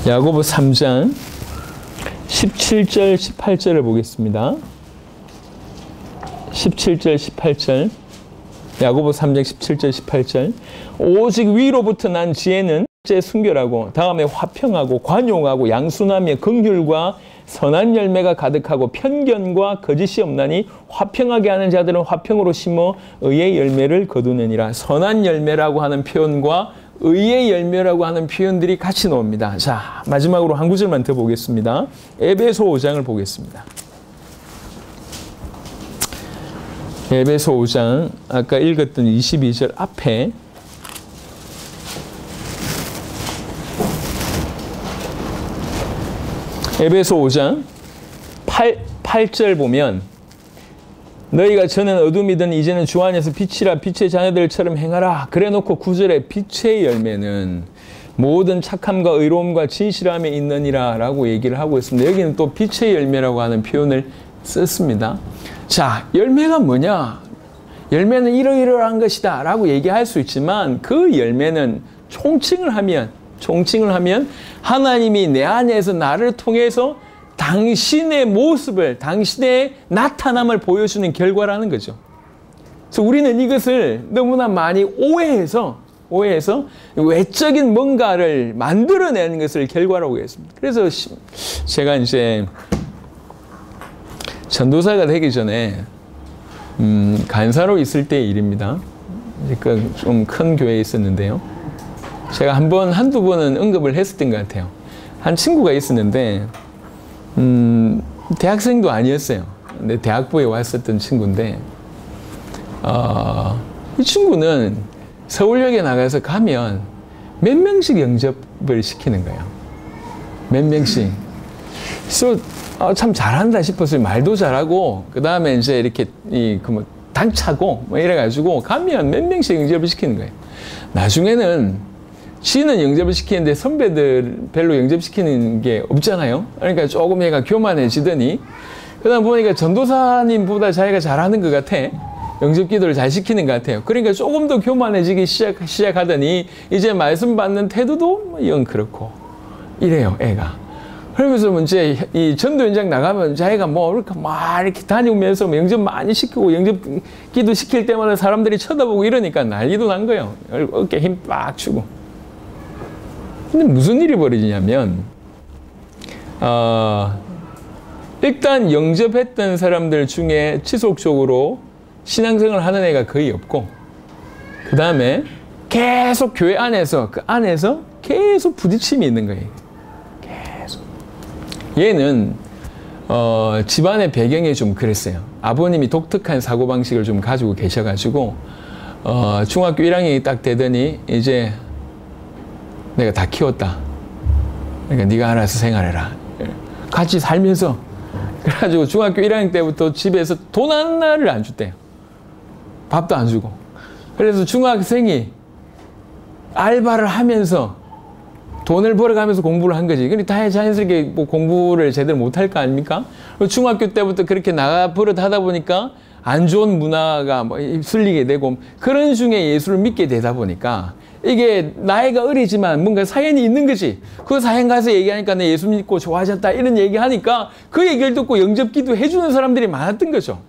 야고보 3장 17절 18절을 보겠습니다. 17절 18절 야고보 3장 17절 18절 오직 위로부터 난 지혜는 첫째 순결하고 다음에 화평하고 관용하고 양순하며 긍휼과 선한 열매가 가득하고 편견과 거짓이 없나니 화평하게 하는 자들은 화평으로 심어 의의 열매를 거두느니라. 선한 열매라고 하는 표현과 의의 열매라고 하는 표현들이 같이 나옵니다. 자, 마지막으로 한 구절만 더 보겠습니다. 에베소 5장을 보겠습니다. 에베소 5장 아까 읽었던 22절 앞에 에베소 5장 8절 보면 너희가 전엔 어둠이든 이제는 주 안에서 빛이라 빛의 자녀들처럼 행하라. 그래놓고 9절에 빛의 열매는 모든 착함과 의로움과 진실함에 있느니라 라고 얘기를 하고 있습니다. 여기는 또 빛의 열매라고 하는 표현을 썼습니다. 자, 열매가 뭐냐? 열매는 이러이러한 것이다 라고 얘기할 수 있지만 그 열매는 총칭을 하면 하나님이 내 안에서 나를 통해서 당신의 모습을, 당신의 나타남을 보여주는 결과라는 거죠. 그래서 우리는 이것을 너무나 많이 오해해서 외적인 뭔가를 만들어내는 것을 결과라고 했습니다. 그래서 제가 이제 전도사가 되기 전에 간사로 있을 때의 일입니다. 그러니까 좀 큰 교회에 있었는데요. 제가 한두 번은 언급을 했었던 것 같아요. 한 친구가 있었는데 대학생도 아니었어요. 근데 대학부에 왔었던 친구인데 이 친구는 서울역에 나가서 가면 몇 명씩 영접을 시키는 거예요. 몇 명씩. 그래서 참 잘한다 싶었어요. 말도 잘하고 그 다음에 이제 이렇게 당차고 뭐 이래가지고 가면 몇 명씩 영접을 시키는 거예요. 나중에는 지는 영접을 시키는데 선배들 별로 영접시키는 게 없잖아요. 그러니까 조금 얘가 교만해지더니 그러다 보니까 전도사님보다 자기가 잘하는 것 같아. 영접 기도를 잘 시키는 것 같아요. 그러니까 조금 더 교만해지기 시작하더니 이제 말씀 받는 태도도 영 그렇고 이래요, 애가. 그러면서 이제 이 전도 현장 나가면 자기가 이렇게 다니면서 영접 많이 시키고 영접 기도 시킬 때마다 사람들이 쳐다보고 이러니까 난리도 난 거예요. 어깨 힘 빡 주고. 근데 무슨 일이 벌어지냐면 일단 영접했던 사람들 중에 지속적으로 신앙생활을 하는 애가 거의 없고 그 다음에 계속 교회 안에서 계속 부딪힘이 있는 거예요. 계속. 얘는 집안의 배경이 좀 그랬어요. 아버님이 독특한 사고방식을 좀 가지고 계셔가지고 중학교 1학년이 딱 되더니 이제 내가 다 키웠다. 그러니까 네가 알아서 생활해라. 같이 살면서 그래가지고 중학교 1학년 때부터 집에서 돈 하나를 안 줬대요. 밥도 안 주고. 그래서 중학생이 알바를 하면서 돈을 벌어가면서 공부를 한 거지. 그러니까 자연스럽게 뭐 공부를 제대로 못할 거 아닙니까? 중학교 때부터 그렇게 나가 버릇하다 보니까 안 좋은 문화가 휩쓸리게 되고 그런 중에 예수를 믿게 되다 보니까 이게 나이가 어리지만 뭔가 사연이 있는 거지. 그 사연 가서 얘기하니까 내 예수 믿고 좋아졌다 이런 얘기하니까 그 얘기를 듣고 영접기도 해주는 사람들이 많았던 거죠.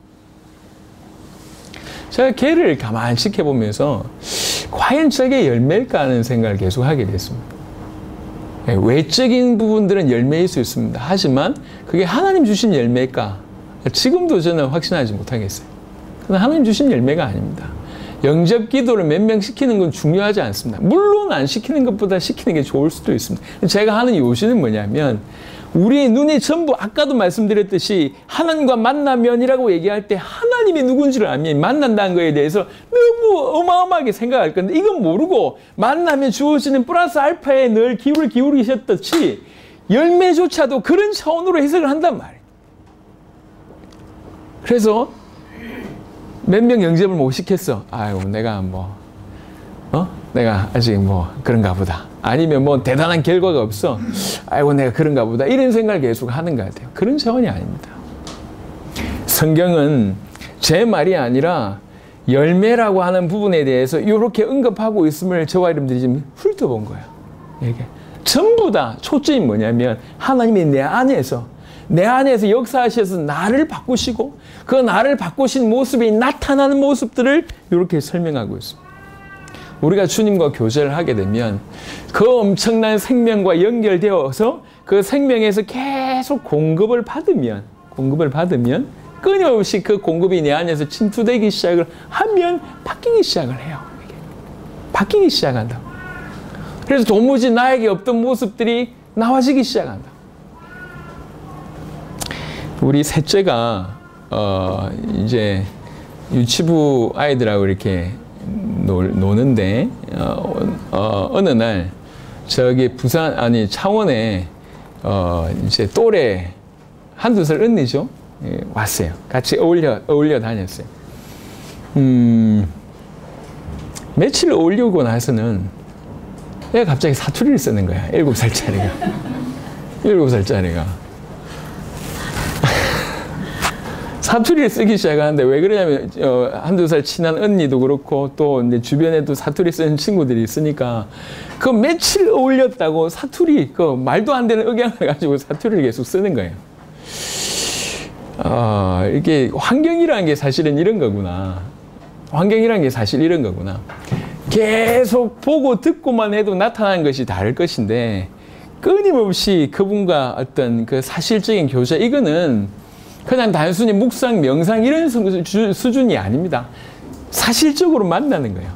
제가 걔를 가만히 지켜보면서 과연 저게 열매일까 하는 생각을 계속 하게 됐습니다. 외적인 부분들은 열매일 수 있습니다. 하지만 그게 하나님 주신 열매일까? 지금도 저는 확신하지 못하겠어요. 그건 하나님 주신 열매가 아닙니다. 영접 기도를 몇 명 시키는 건 중요하지 않습니다. 물론 안 시키는 것보다 시키는 게 좋을 수도 있습니다. 제가 하는 요지는 뭐냐면 우리의 눈이 전부 아까도 말씀드렸듯이 하나님과 만나면이라고 얘기할 때 하나님이 누군지를 알면 만난다는 거에 대해서 너무 어마어마하게 생각할 건데 이건 모르고 만나면 주어지는 플러스 알파에 늘 기울이셨듯이 열매조차도 그런 차원으로 해석을 한단 말이에요. 그래서 몇 명 영접을 못 시켰어. 아유, 내가 내가 아직 그런가 보다. 아니면 대단한 결과가 없어. 아이고, 내가 그런가 보다. 이런 생각을 계속 하는 것 같아요. 그런 차원이 아닙니다. 성경은 제 말이 아니라 열매라고 하는 부분에 대해서 이렇게 언급하고 있음을 저와 여러분들이 지금 훑어본 거예요. 이게 전부 다 초점이 뭐냐면 하나님이 내 안에서 역사하셔서 나를 바꾸시고 그 나를 바꾸신 모습이 나타나는 모습들을 이렇게 설명하고 있습니다. 우리가 주님과 교제를 하게 되면 그 엄청난 생명과 연결되어서 그 생명에서 계속 공급을 받으면 끊임없이 그 공급이 내 안에서 침투되기 시작을 하면 바뀌기 시작을 해요. 바뀌기 시작한다. 그래서 도무지 나에게 없던 모습들이 나와지기 시작한다. 우리 셋째가 이제 유치부 아이들하고 이렇게 노는데 어느 날 저기 창원에 이제 또래 한두 살 언니죠. 예, 왔어요. 같이 어울려 다녔어요. 며칠 어울리고 나서는 얘가 갑자기 사투리를 쓰는 거야. 7살짜리가. 7살짜리가. 사투리를 쓰기 시작하는데 왜 그러냐면 한두 살 친한 언니도 그렇고 또 이제 주변에도 사투리 쓰는 친구들이 있으니까 그 며칠 어울렸다고 사투리 말도 안 되는 억양을 가지고 사투리를 계속 쓰는 거예요. 이게 환경이라는 게 사실은 이런 거구나. 환경이라는 게 사실 이런 거구나. 계속 보고 듣고만 해도 나타나는 것이 다를 것인데 끊임없이 그분과 어떤 그 사실적인 교제, 이거는 그냥 단순히 묵상, 명상 이런 수준이 아닙니다. 사실적으로 만나는 거예요.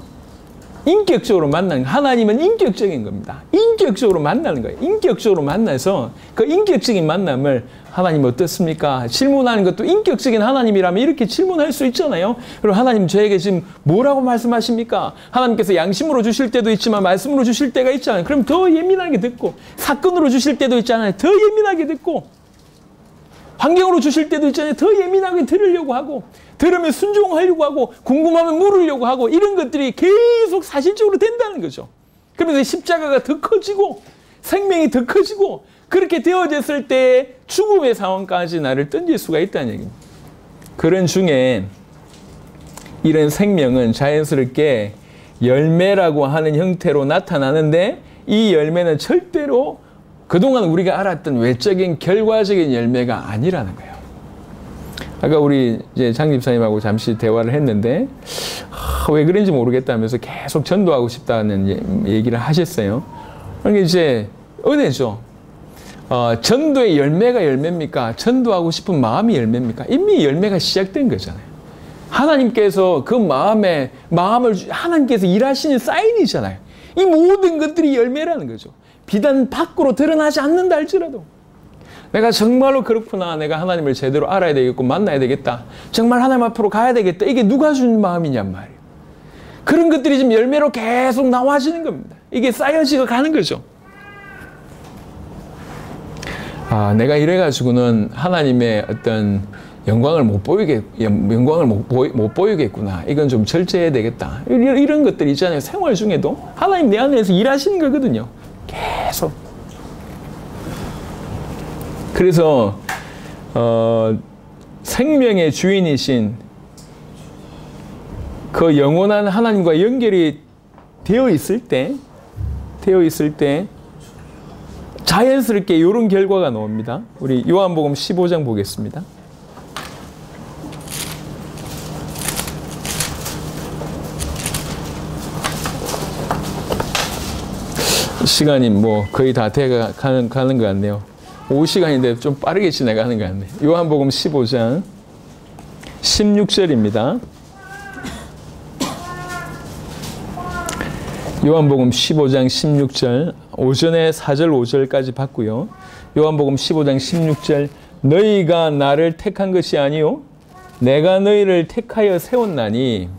인격적으로 만나는 거예요. 하나님은 인격적인 겁니다. 인격적으로 만나는 거예요. 인격적으로 만나서 그 인격적인 만남을 하나님 어떻습니까? 질문하는 것도 인격적인 하나님이라면 이렇게 질문할 수 있잖아요. 그리고 하나님 저에게 지금 뭐라고 말씀하십니까? 하나님께서 양심으로 주실 때도 있지만 말씀으로 주실 때가 있잖아요. 그럼 더 예민하게 듣고, 사건으로 주실 때도 있잖아요. 더 예민하게 듣고, 환경으로 주실 때도 있잖아요. 더 예민하게 들으려고 하고, 들으면 순종하려고 하고, 궁금하면 물으려고 하고, 이런 것들이 계속 사실적으로 된다는 거죠. 그러면서 십자가가 더 커지고 생명이 더 커지고 그렇게 되어졌을 때 죽음의 상황까지 나를 던질 수가 있다는 얘기입니다. 그런 중에 이런 생명은 자연스럽게 열매라고 하는 형태로 나타나는데 이 열매는 절대로 그동안 우리가 알았던 외적인 결과적인 열매가 아니라는 거예요. 아까 우리 이제 장 집사님하고 잠시 대화를 했는데 왜 그런지 모르겠다면서 계속 전도하고 싶다는 얘기를 하셨어요. 그러니까 이제 은혜죠. 전도의 열매가 열매입니까? 전도하고 싶은 마음이 열매입니까? 이미 열매가 시작된 거잖아요. 하나님께서 그 마음을 하나님께서 일하시는 사인이잖아요. 이 모든 것들이 열매라는 거죠. 비단 밖으로 드러나지 않는다 할지라도 내가 정말로 그렇구나. 내가 하나님을 제대로 알아야 되겠고 만나야 되겠다. 정말 하나님 앞으로 가야 되겠다. 이게 누가 준 마음이냔 말이에요. 그런 것들이 지금 열매로 계속 나와지는 겁니다. 이게 쌓여지고 가는 거죠. 내가 이래가지고는 하나님의 어떤 영광을 못 보이겠구나. 이건 좀 절제해야 되겠다. 이런 것들이 있잖아요. 생활 중에도 하나님 내 안에서 일하시는 거거든요. 계속. 그래서 생명의 주인이신 그 영원한 하나님과 연결이 되어 있을 때 자연스럽게 이런 결과가 나옵니다. 우리 요한복음 15장 보겠습니다. 시간이 거의 다 가는 것 같네요. 5시간인데 좀 빠르게 지나가는 것 같네요. 요한복음 15장 16절입니다. 요한복음 15장 16절, 오전에 4절 5절까지 봤고요. 요한복음 15장 16절 너희가 나를 택한 것이 아니요 내가 너희를 택하여 세웠나니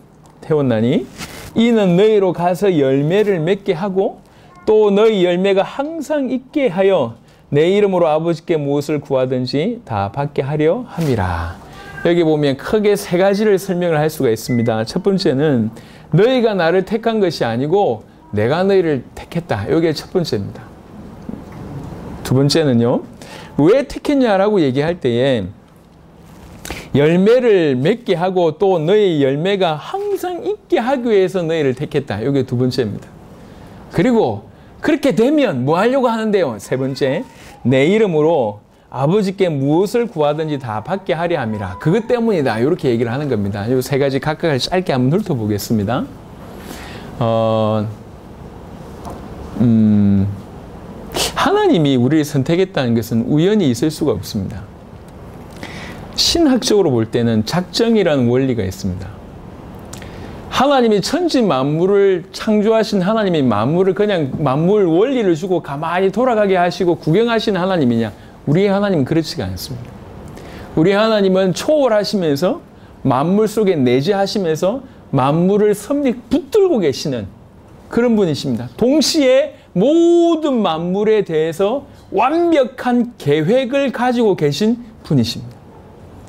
이는 너희로 가서 열매를 맺게 하고 또 너희 열매가 항상 있게 하여 내 이름으로 아버지께 무엇을 구하든지 다 받게 하려 함이라. 여기 보면 크게 세 가지를 설명을 할 수가 있습니다. 첫 번째는 너희가 나를 택한 것이 아니고 내가 너희를 택했다. 이게 첫 번째입니다. 두 번째는요. 왜 택했냐라고 얘기할 때에 열매를 맺게 하고 또 너희 열매가 항상 있게 하기 위해서 너희를 택했다. 이게 두 번째입니다. 그리고 그렇게 되면 뭐 하려고 하는데요? 세 번째, 내 이름으로 아버지께 무엇을 구하든지 다 받게 하려 함이라. 그것 때문이다. 이렇게 얘기를 하는 겁니다. 이 세 가지 각각을 짧게 한번 훑어보겠습니다. 하나님이 우리를 선택했다는 것은 우연히 있을 수가 없습니다. 신학적으로 볼 때는 작정이라는 원리가 있습니다. 하나님이 천지 만물을 창조하신 하나님이 만물을 그냥 만물 원리를 주고 가만히 돌아가게 하시고 구경하시는 하나님이냐? 우리의 하나님은 그렇지가 않습니다. 우리 하나님은 초월하시면서 만물 속에 내재하시면서 만물을 섭리 붙들고 계시는 그런 분이십니다. 동시에 모든 만물에 대해서 완벽한 계획을 가지고 계신 분이십니다.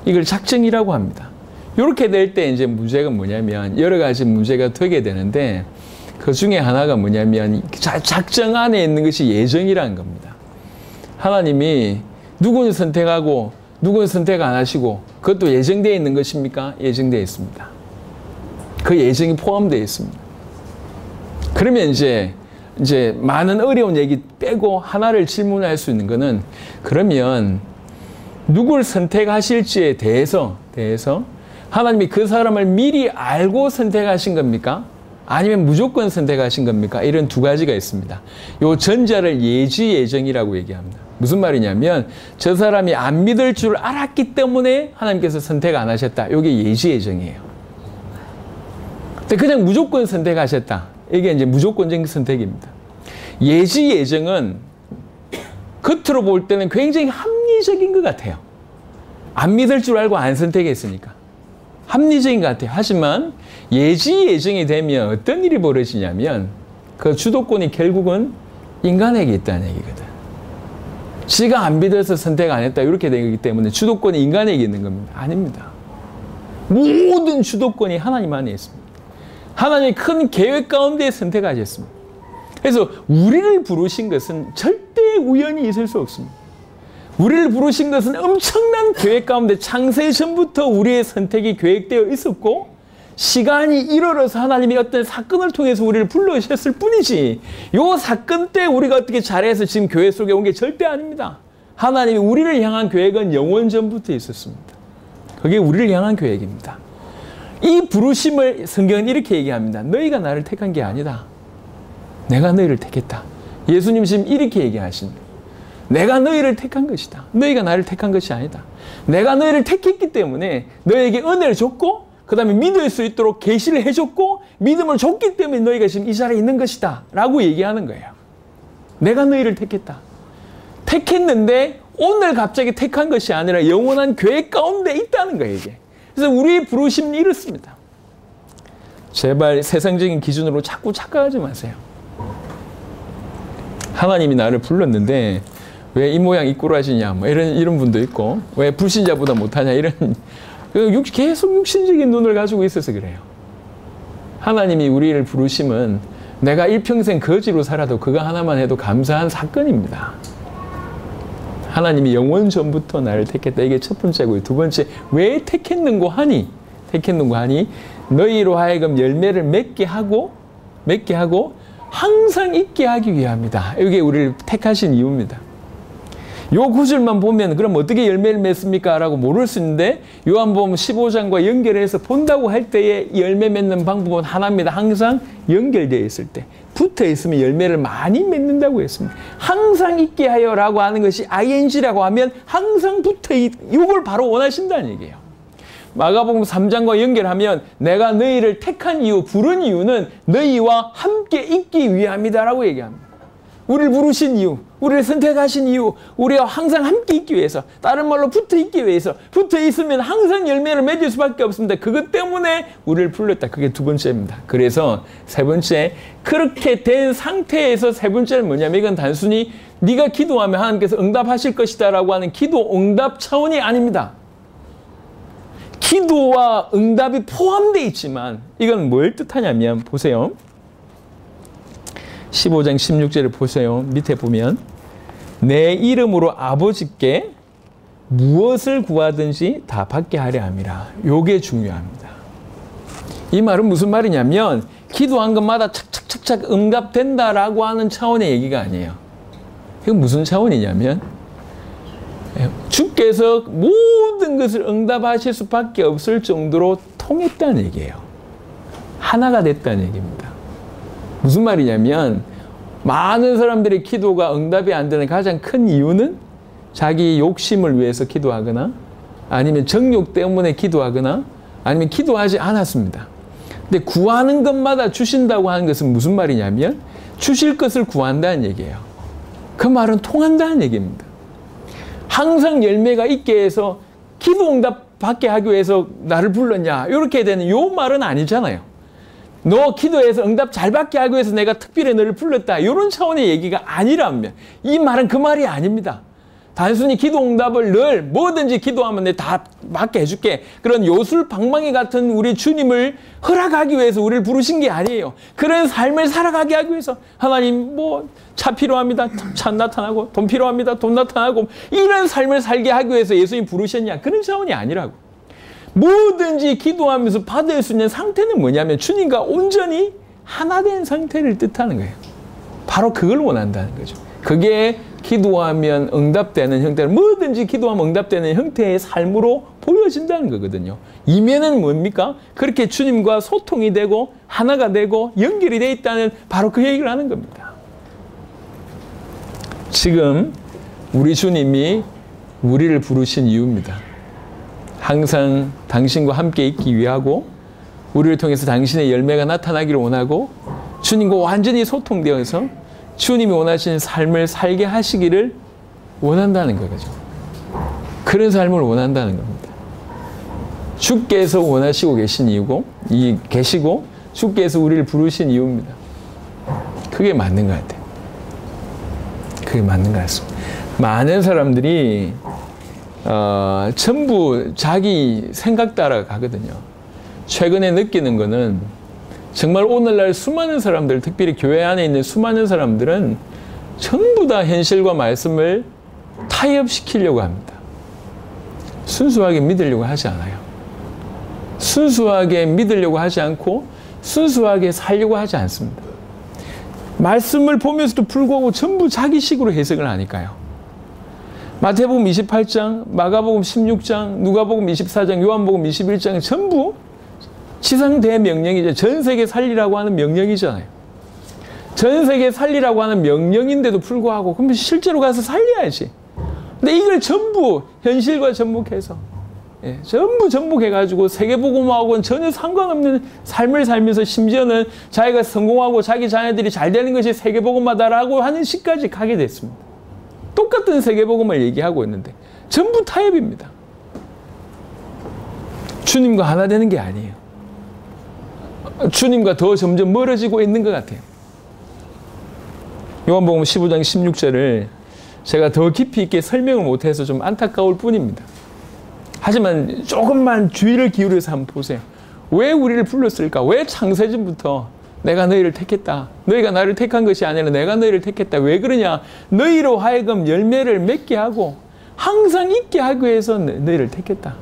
이걸 작정이라고 합니다. 이렇게 될 때 이제 문제가 뭐냐면 여러 가지 문제가 되게 되는데 그 중에 하나가 뭐냐면 작정 안에 있는 것이 예정이라는 겁니다. 하나님이 누구를 선택하고 누구는 선택 안 하시고 그것도 예정되어 있는 것입니까? 예정되어 있습니다. 그 예정이 포함되어 있습니다. 그러면 이제 많은 어려운 얘기 빼고 하나를 질문할 수 있는 거는 그러면 누굴 선택하실지에 대해서 하나님이 그 사람을 미리 알고 선택하신 겁니까? 아니면 무조건 선택하신 겁니까? 이런 두 가지가 있습니다. 요 전자를 예지 예정이라고 얘기합니다. 무슨 말이냐면 저 사람이 안 믿을 줄 알았기 때문에 하나님께서 선택 안 하셨다. 이게 예지 예정이에요. 근데 그냥 무조건 선택하셨다. 이게 이제 무조건적인 선택입니다. 예지 예정은 겉으로 볼 때는 굉장히 합리적인 것 같아요. 안 믿을 줄 알고 안 선택했으니까. 합리적인 것 같아요. 하지만 예지 예정이 되면 어떤 일이 벌어지냐면 그 주도권이 결국은 인간에게 있다는 얘기거든. 지가 안 믿어서 선택 안 했다 이렇게 되기 때문에 주도권이 인간에게 있는 겁니다. 아닙니다. 모든 주도권이 하나님 안에 있습니다. 하나님의 큰 계획 가운데 선택하셨습니다. 그래서 우리를 부르신 것은 절대 우연히 있을 수 없습니다. 우리를 부르신 것은 엄청난 계획 가운데 창세 전부터 우리의 선택이 계획되어 있었고 시간이 이르러서 하나님이 어떤 사건을 통해서 우리를 불러주셨을 뿐이지 이 사건 때 우리가 어떻게 잘해서 지금 교회 속에 온 게 절대 아닙니다. 하나님이 우리를 향한 계획은 영원 전부터 있었습니다. 그게 우리를 향한 계획입니다. 이 부르심을 성경은 이렇게 얘기합니다. 너희가 나를 택한 게 아니다. 내가 너희를 택했다. 예수님 지금 이렇게 얘기하십니다. 내가 너희를 택한 것이다. 너희가 나를 택한 것이 아니다. 내가 너희를 택했기 때문에 너희에게 은혜를 줬고 그 다음에 믿을 수 있도록 계시를 해줬고 믿음을 줬기 때문에 너희가 지금 이 자리에 있는 것이다 라고 얘기하는 거예요. 내가 너희를 택했다. 택했는데 오늘 갑자기 택한 것이 아니라 영원한 계획 가운데 있다는 거예요. 이게. 그래서 우리의 부르심은 이렇습니다. 제발 세상적인 기준으로 자꾸 착각하지 마세요. 하나님이 나를 불렀는데 왜 이 모양 이 꼴 하시냐 뭐 이런 분도 있고 왜 불신자보다 못하냐 이런 계속 육신적인 눈을 가지고 있어서 그래요. 하나님이 우리를 부르심은 내가 일평생 거지로 살아도 그거 하나만 해도 감사한 사건입니다. 하나님이 영원 전부터 나를 택했다. 이게 첫 번째고요. 두 번째, 왜 택했는고 하니 너희로 하여금 열매를 맺게 하고 항상 있게 하기 위함이다. 이게 우리를 택하신 이유입니다. 요 구절만 보면 그럼 어떻게 열매를 맺습니까? 라고 모를 수 있는데 요한복음 15장과 연결해서 본다고 할 때에 열매 맺는 방법은 하나입니다. 항상 연결되어 있을 때. 붙어 있으면 열매를 많이 맺는다고 했습니다. 항상 있게 하여 라고 하는 것이 ing라고 하면 항상 붙어 이걸 바로 원하신다는 얘기예요. 마가복음 3장과 연결하면 내가 너희를 택한 이유, 부른 이유는 너희와 함께 있기 위함이다 라고 얘기합니다. 우리를 부르신 이유, 우리를 선택하신 이유, 우리와 항상 함께 있기 위해서, 다른 말로 붙어 있기 위해서, 붙어 있으면 항상 열매를 맺을 수밖에 없습니다. 그것 때문에 우리를 불렀다. 그게 두 번째입니다. 그래서 세 번째, 그렇게 된 상태에서 세 번째는 뭐냐면 이건 단순히 네가 기도하면 하나님께서 응답하실 것이다 라고 하는 기도 응답 차원이 아닙니다. 기도와 응답이 포함되어 있지만 이건 뭘 뜻하냐면 보세요. 15장 16절을 보세요. 밑에 보면 내 이름으로 아버지께 무엇을 구하든지 다 받게 하려 함이라. 요게 중요합니다. 이 말은 무슨 말이냐면 기도한 것마다 착착착착 응답된다라고 하는 차원의 얘기가 아니에요. 이건 무슨 차원이냐면 주께서 모든 것을 응답하실 수밖에 없을 정도로 통했다는 얘기예요. 하나가 됐다는 얘기입니다. 무슨 말이냐면 많은 사람들의 기도가 응답이 안 되는 가장 큰 이유는 자기 욕심을 위해서 기도하거나 아니면 정욕 때문에 기도하거나 아니면 기도하지 않았습니다. 근데 구하는 것마다 주신다고 하는 것은 무슨 말이냐면 주실 것을 구한다는 얘기예요. 그 말은 통한다는 얘기입니다. 항상 열매가 있게 해서 기도 응답 받게 하기 위해서 나를 불렀냐 이렇게 되는 요 말은 아니잖아요. 너 기도해서 응답 잘 받게 하기 위해서 내가 특별히 너를 불렀다 이런 차원의 얘기가 아니라면 이 말은 그 말이 아닙니다. 단순히 기도 응답을 늘 뭐든지 기도하면 내가 다 받게 해줄게. 그런 요술방망이 같은 우리 주님을 허락하기 위해서 우리를 부르신 게 아니에요. 그런 삶을 살아가게 하기 위해서 하나님 뭐 차 필요합니다. 차 나타나고 돈 필요합니다. 돈 나타나고 이런 삶을 살게 하기 위해서 예수님 부르셨냐. 그런 차원이 아니라고. 뭐든지 기도하면서 받을 수 있는 상태는 뭐냐면 주님과 온전히 하나 된 상태를 뜻하는 거예요. 바로 그걸 원한다는 거죠. 그게 기도하면 응답되는 형태를 뭐든지 기도하면 응답되는 형태의 삶으로 보여진다는 거거든요. 이면은 뭡니까? 그렇게 주님과 소통이 되고 하나가 되고 연결이 되어 있다는 바로 그 얘기를 하는 겁니다. 지금 우리 주님이 우리를 부르신 이유입니다. 항상 당신과 함께 있기 위하고 우리를 통해서 당신의 열매가 나타나기를 원하고 주님과 완전히 소통되어서 주님이 원하시는 삶을 살게 하시기를 원한다는 거죠. 그런 삶을 원한다는 겁니다. 주께서 원하시고 계신 이유고, 계시고, 주께서 우리를 부르신 이유입니다. 그게 맞는 것 같아요. 그게 맞는 것 같습니다. 많은 사람들이, 전부 자기 생각 따라 가거든요. 최근에 느끼는 거는 정말 오늘날 수많은 사람들, 특별히 교회 안에 있는 수많은 사람들은 전부 다 현실과 말씀을 타협시키려고 합니다. 순수하게 믿으려고 하지 않아요. 순수하게 믿으려고 하지 않고 순수하게 살려고 하지 않습니다. 말씀을 보면서도 불구하고 전부 자기식으로 해석을 하니까요. 마태복음 28장, 마가복음 16장, 누가복음 24장, 요한복음 21장 전부 지상 대명령이죠. 전 세계 살리라고 하는 명령이잖아요. 전 세계 살리라고 하는 명령인데도 불구하고 그럼 실제로 가서 살려야지. 근데 이걸 전부 현실과 접목해서 전부 접목해가지고 세계복음하고는 전혀 상관없는 삶을 살면서 심지어는 자기가 성공하고 자기 자녀들이 잘 되는 것이 세계복음마다라고 하는 시까지 가게 됐습니다. 똑같은 세계복음을 얘기하고 있는데 전부 타협입니다. 주님과 하나 되는 게 아니에요. 주님과 더 점점 멀어지고 있는 것 같아요. 요한복음 15장 16절을 제가 더 깊이 있게 설명을 못해서 좀 안타까울 뿐입니다. 하지만 조금만 주의를 기울여서 한번 보세요. 왜 우리를 불렀을까? 왜 창세전부터 내가 너희를 택했다. 너희가 나를 택한 것이 아니라 내가 너희를 택했다. 왜 그러냐? 너희로 하여금 열매를 맺게 하고 항상 있게 하기 위해서 너희를 택했다.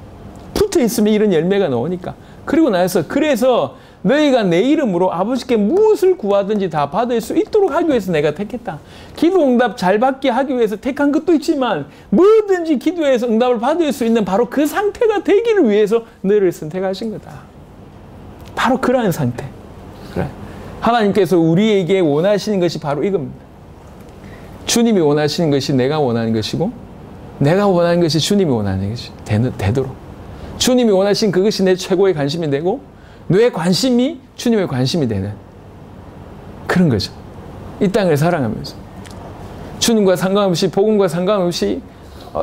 붙어 있으면 이런 열매가 나오니까. 그리고 나서 그래서 너희가 내 이름으로 아버지께 무엇을 구하든지 다 받을 수 있도록 하기 위해서 내가 택했다. 기도 응답 잘 받게 하기 위해서 택한 것도 있지만 뭐든지 기도해서 응답을 받을 수 있는 바로 그 상태가 되기를 위해서 너희를 선택하신 거다. 바로 그러한 상태. 그래. 하나님께서 우리에게 원하시는 것이 바로 이겁니다. 주님이 원하시는 것이 내가 원하는 것이고 내가 원하는 것이 주님이 원하는 것이 되도록 주님이 원하신 그것이 내 최고의 관심이 되고 내 관심이 주님의 관심이 되는 그런 거죠. 이 땅을 살아가면서 주님과 상관없이 복음과 상관없이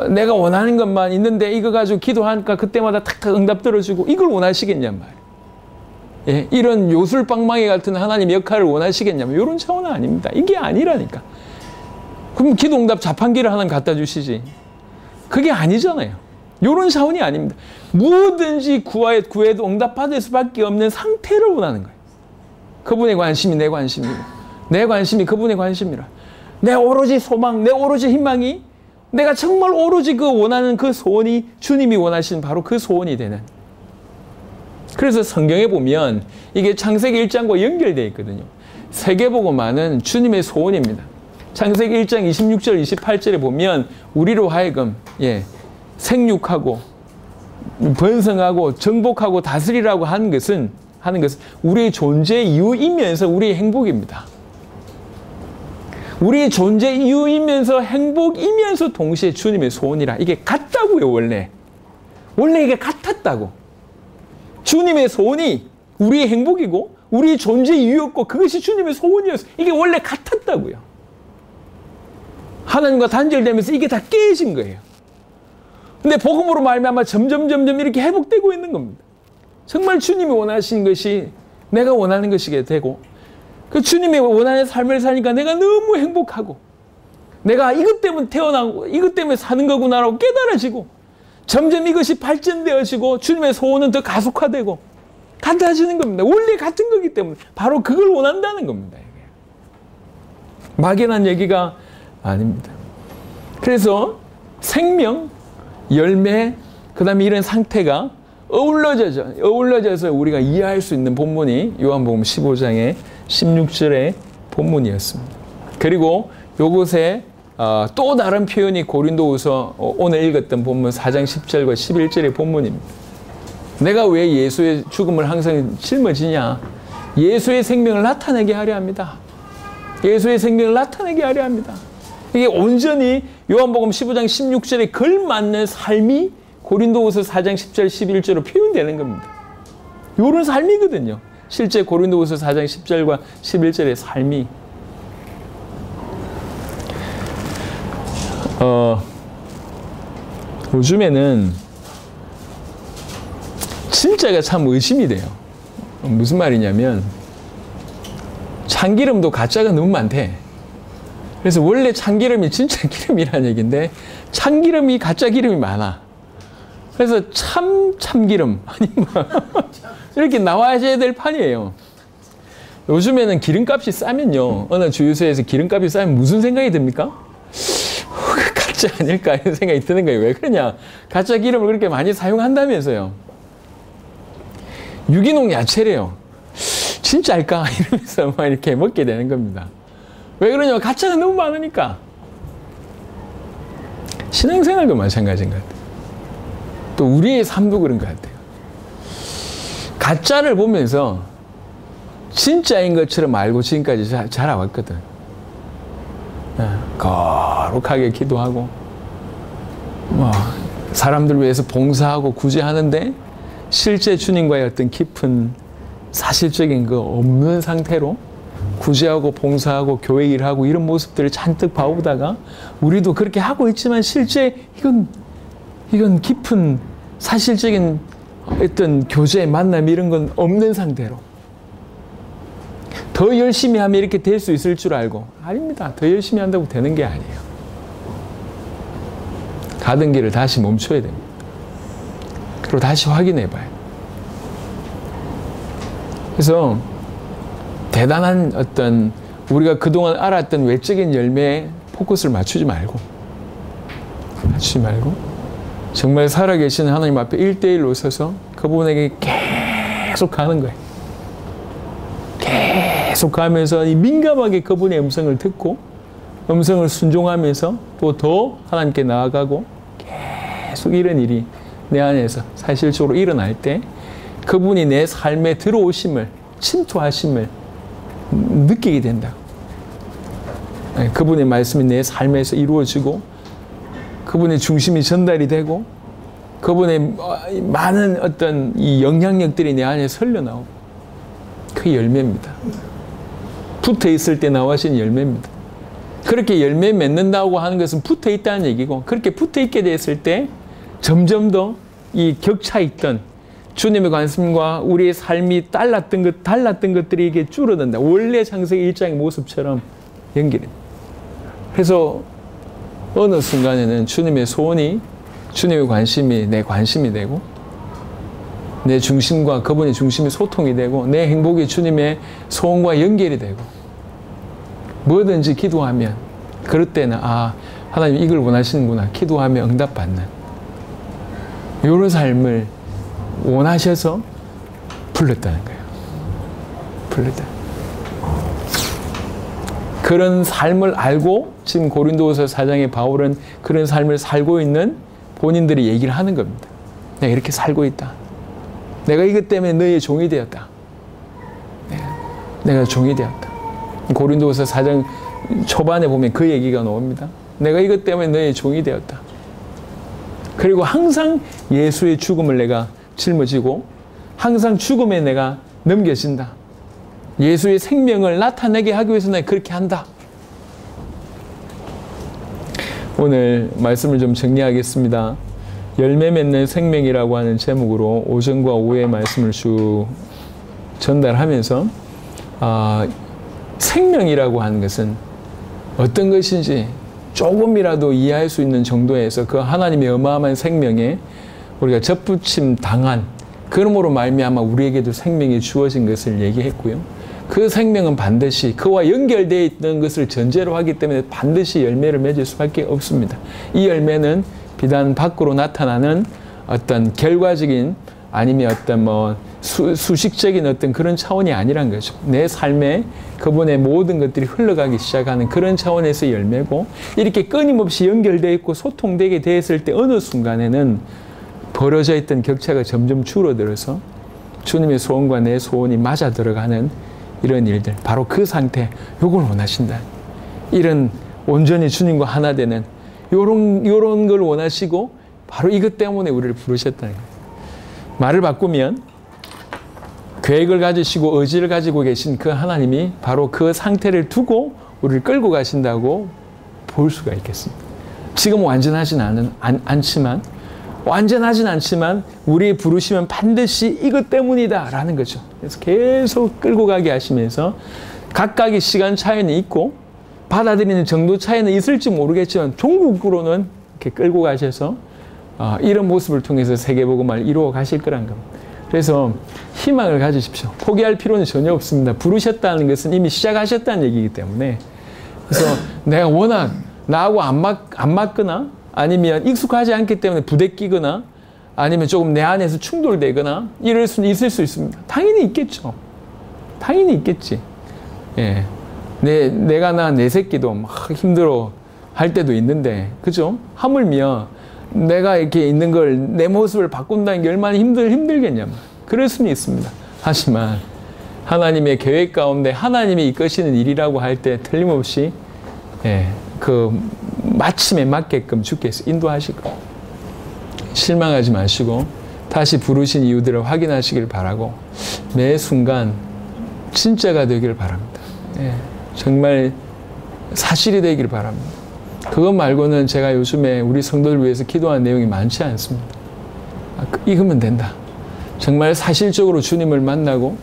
내가 원하는 것만 있는데 이거 가지고 기도하니까 그때마다 탁탁 응답 들어주고 이걸 원하시겠냔 말이에요. 예, 이런 요술방망이 같은 하나님 역할을 원하시겠냐면 이런 차원은 아닙니다. 이게 아니라니까. 그럼 기도 응답 자판기를 하나 갖다 주시지. 그게 아니잖아요. 이런 차원이 아닙니다. 무엇든지 구해도 응답받을 수밖에 없는 상태를 원하는 거예요. 그분의 관심이 내 관심이고 내 관심이 그분의 관심이라. 내 오로지 소망, 내 오로지 희망이 내가 정말 오로지 그 원하는 그 소원이 주님이 원하시는 바로 그 소원이 되는. 그래서 성경에 보면 이게 창세기 1장과 연결되어 있거든요. 세계복음화는 주님의 소원입니다. 창세기 1장 26절 28절에 보면 우리로 하여금 생육하고 번성하고 정복하고 다스리라고 하는 것은 우리의 존재 이유이면서 우리의 행복입니다. 우리의 존재 이유이면서 행복이면서 동시에 주님의 소원이라. 이게 같다고요. 원래 이게 같았다고. 주님의 소원이 우리의 행복이고 우리의 존재 이유였고 그것이 주님의 소원이었어요. 이게 원래 같았다고요. 하나님과 단절되면서 이게 다 깨진 거예요. 근데 복음으로 말미암아 점점 이렇게 회복되고 있는 겁니다. 정말 주님이 원하시는 것이 내가 원하는 것이게 되고 그 주님이 원하는 삶을 사니까 내가 너무 행복하고 내가 이것 때문에 태어나고 이것 때문에 사는 거구나라고 깨달아지고 점점 이것이 발전되어지고 주님의 소원은 더 가속화되고 같아지는 겁니다. 원래 같은 거기 때문에 바로 그걸 원한다는 겁니다. 이게. 막연한 얘기가 아닙니다. 그래서 생명, 열매, 그 다음에 이런 상태가 어울러져서 우리가 이해할 수 있는 본문이 요한복음 15장의 16절의 본문이었습니다. 그리고 요것에 또 다른 표현이 고린도후서 오늘 읽었던 본문 4장 10절과 11절의 본문입니다. 내가 왜 예수의 죽음을 항상 짊어지냐? 예수의 생명을 나타내게 하려 합니다. 예수의 생명을 나타내게 하려 합니다. 이게 온전히 요한복음 15장 16절에 걸맞는 삶이 고린도후서 4장 10절 11절로 표현되는 겁니다. 이런 삶이거든요. 실제 고린도후서 4장 10절과 11절의 삶이 요즘에는 진짜가 참 의심이 돼요. 무슨 말이냐면 참기름도 가짜가 너무 많대. 그래서 원래 참기름이 진짜 기름이라는 얘기인데 참기름이 가짜 기름이 많아. 그래서 참기름 아니 뭐 이렇게 나와야 될 판이에요. 요즘에는 기름값이 싸면요. 어느 주유소에서 기름값이 싸면 무슨 생각이 듭니까? 가짜 아닐까 이런 생각이 드는 거예요. 왜 그러냐? 가짜 기름을 그렇게 많이 사용한다면서요. 유기농 야채래요. 진짜일까? 이러면서 막 이렇게 먹게 되는 겁니다. 왜 그러냐면 가짜가 너무 많으니까. 신앙생활도 마찬가지인 것 같아요. 또 우리의 삶도 그런 것 같아요. 가짜를 보면서 진짜인 것처럼 알고 지금까지 자라왔거든. 거룩하게 기도하고 사람들 위해서 봉사하고 구제하는데 실제 주님과의 어떤 깊은 사실적인 거 없는 상태로 구제하고 봉사하고 교회 일하고 이런 모습들을 잔뜩 봐오다가 우리도 그렇게 하고 있지만 실제 이건 깊은 사실적인 어떤 교제, 만남 이런 건 없는 상태로 더 열심히 하면 이렇게 될 수 있을 줄 알고 아닙니다. 더 열심히 한다고 되는 게 아니에요. 가던 길을 다시 멈춰야 됩니다. 그리고 다시 확인해 봐요. 그래서 대단한 어떤 우리가 그동안 알았던 외적인 열매에 포커스를 맞추지 말고 정말 살아계신 하나님 앞에 1대1로 서서 그분에게 계속 가는 거예요. 계속 가면서 민감하게 그분의 음성을 듣고 음성을 순종하면서 또 더 하나님께 나아가고 계속 이런 일이 내 안에서 사실적으로 일어날 때 그분이 내 삶에 들어오심을 침투하심을 느끼게 된다. 그분의 말씀이 내 삶에서 이루어지고 그분의 중심이 전달이 되고 그분의 많은 어떤 이 영향력들이 내 안에 흘러나오고 그 열매입니다. 붙어 있을 때 나와진 열매입니다. 그렇게 열매 맺는다고 하는 것은 붙어 있다는 얘기고, 그렇게 붙어 있게 됐을 때 점점 더 이 격차 있던 주님의 관심과 우리의 삶이 달랐던 것들이 이게 줄어든다. 원래 창세기 1장의 모습처럼 연결이. 그래서 어느 순간에는 주님의 소원이, 주님의 관심이 내 관심이 되고, 내 중심과 그분의 중심이 소통이 되고, 내 행복이 주님의 소원과 연결이 되고, 뭐든지 기도하면, 그럴 때는 하나님 이걸 원하시는구나, 기도하면 응답받는 이런 삶을 원하셔서 불렀다는 거예요. 불렀다. 그런 삶을 알고 지금 고린도후서 4장의 바울은 그런 삶을 살고 있는 본인들이 얘기를 하는 겁니다. 내가 이렇게 살고 있다. 내가 이것 때문에 너희의 종이 되었다. 내가 종이 되었다. 고린도후서 4장 초반에 보면 그 얘기가 나옵니다. 내가 이것 때문에 너희의 종이 되었다. 그리고 항상 예수의 죽음을 내가 짊어지고 항상 죽음에 내가 넘겨진다. 예수의 생명을 나타내게 하기 위해서 내가 그렇게 한다. 오늘 말씀을 좀 정리하겠습니다. 열매 맺는 생명이라고 하는 제목으로 오전과 오후의 말씀을 쭉 전달하면서 생명이라고 하는 것은 어떤 것인지 조금이라도 이해할 수 있는 정도에서 그 하나님의 어마어마한 생명에 우리가 접붙임 당한, 그러므로 말미암아 우리에게도 생명이 주어진 것을 얘기했고요. 그 생명은 반드시 그와 연결되어 있는 것을 전제로 하기 때문에 반드시 열매를 맺을 수밖에 없습니다. 이 열매는 비단 밖으로 나타나는 어떤 결과적인 아니면 어떤 수식적인 어떤 그런 차원이 아니란 거죠. 내 삶에 그분의 모든 것들이 흘러가기 시작하는 그런 차원에서 열매고, 이렇게 끊임없이 연결되어 있고 소통되게 되었을 때 어느 순간에는 벌어져 있던 격차가 점점 줄어들어서 주님의 소원과 내 소원이 맞아 들어가는 이런 일들, 바로 그 상태, 요걸 원하신다. 이런 온전히 주님과 하나 되는 요런 걸 원하시고 바로 이것 때문에 우리를 부르셨다는 거예요. 말을 바꾸면 계획을 가지시고 의지를 가지고 계신 그 하나님이 바로 그 상태를 두고 우리를 끌고 가신다고 볼 수가 있겠습니다. 지금 완전하진 않지만 우리의 부르심은 반드시 이것 때문이다 라는 거죠. 그래서 계속 끌고 가게 하시면서 각각의 시간 차이는 있고 받아들이는 정도 차이는 있을지 모르겠지만 종국으로는 이렇게 끌고 가셔서 이런 모습을 통해서 세계복음을 이루어 가실 거란 겁니다. 그래서 희망을 가지십시오. 포기할 필요는 전혀 없습니다. 부르셨다는 것은 이미 시작하셨다는 얘기이기 때문에. 그래서 내가 워낙 나하고 안 맞거나 아니면 익숙하지 않기 때문에 부대끼거나 아니면 조금 내 안에서 충돌되거나 이럴 수는 있을 수 있습니다. 당연히 있겠죠. 당연히 있겠지. 예. 내가 낳은 내 새끼도 막 힘들어 할 때도 있는데, 그죠? 하물며 내가 이렇게 있는 걸, 내 모습을 바꾼다는 게 얼마나 힘들겠냐. 그럴 수는 있습니다. 하지만 하나님의 계획 가운데 하나님이 이끄시는 일이라고 할 때 틀림없이 그 마침에 맞게끔 주께서 인도하실 거예요. 실망하지 마시고 다시 부르신 이유들을 확인하시길 바라고 매 순간 진짜가 되길 바랍니다. 정말 사실이 되길 바랍니다. 그것 말고는 제가 요즘에 우리 성도들 위해서 기도한 내용이 많지 않습니다. 이거면 된다. 정말 사실적으로 주님을 만나고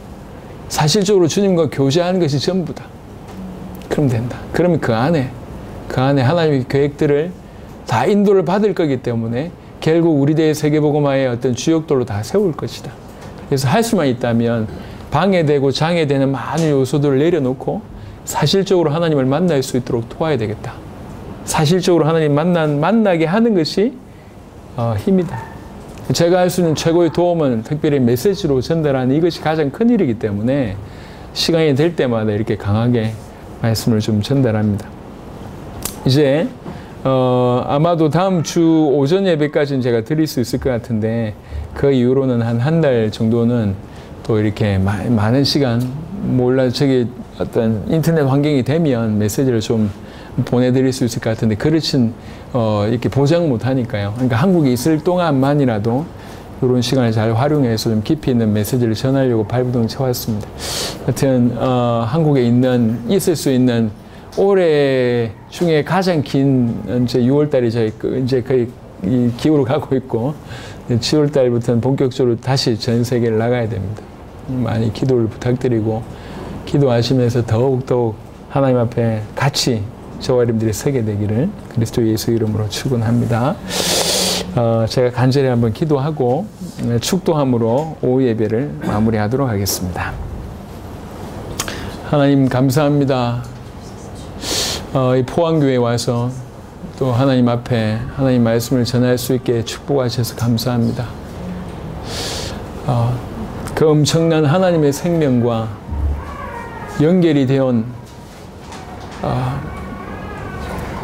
사실적으로 주님과 교제하는 것이 전부다. 그럼 된다. 그러면 그 안에 하나님의 계획들을 다 인도를 받을 거기 때문에 결국 우리 대의 세계복음화의 어떤 주역들로 다 세울 것이다. 그래서 할 수만 있다면 방해되고 장애되는 많은 요소들을 내려놓고 사실적으로 하나님을 만날 수 있도록 도와야 되겠다. 사실적으로 하나님 만나게 하는 것이 힘이다. 제가 할 수 있는 최고의 도움은 특별히 메시지로 전달하는 이것이 가장 큰 일이기 때문에 시간이 될 때마다 이렇게 강하게 말씀을 좀 전달합니다. 이제 아마도 다음 주 오전 예배까지는 제가 드릴 수 있을 것 같은데 그 이후로는 한 달 정도는 또 이렇게 많은 시간 저기 어떤 인터넷 환경이 되면 메시지를 좀 보내드릴 수 있을 것 같은데 그렇진 이렇게 보장 못하니까요. 그러니까 한국에 있을 동안만이라도 이런 시간을 잘 활용해서 좀 깊이 있는 메시지를 전하려고 발부둥 쳐왔습니다. 하여튼 한국에 있을 수 있는 올해 중에 가장 긴 이제 6월달이 저희 이제 거의 이 기후로 가고 있고 7월달부터는 본격적으로 다시 전 세계를 나가야 됩니다. 많이 기도를 부탁드리고 기도하시면서 더욱더욱 하나님 앞에 같이 저와 여러분들이 서게 되기를 그리스도 예수 이름으로 축원합니다. 제가 간절히 한번 기도하고 축도함으로 오후 예배를 마무리하도록 하겠습니다. 하나님 감사합니다. 이 포항교회에 와서 또 하나님 앞에 하나님 말씀을 전할 수 있게 축복하셔서 감사합니다. 그 엄청난 하나님의 생명과 연결이 되온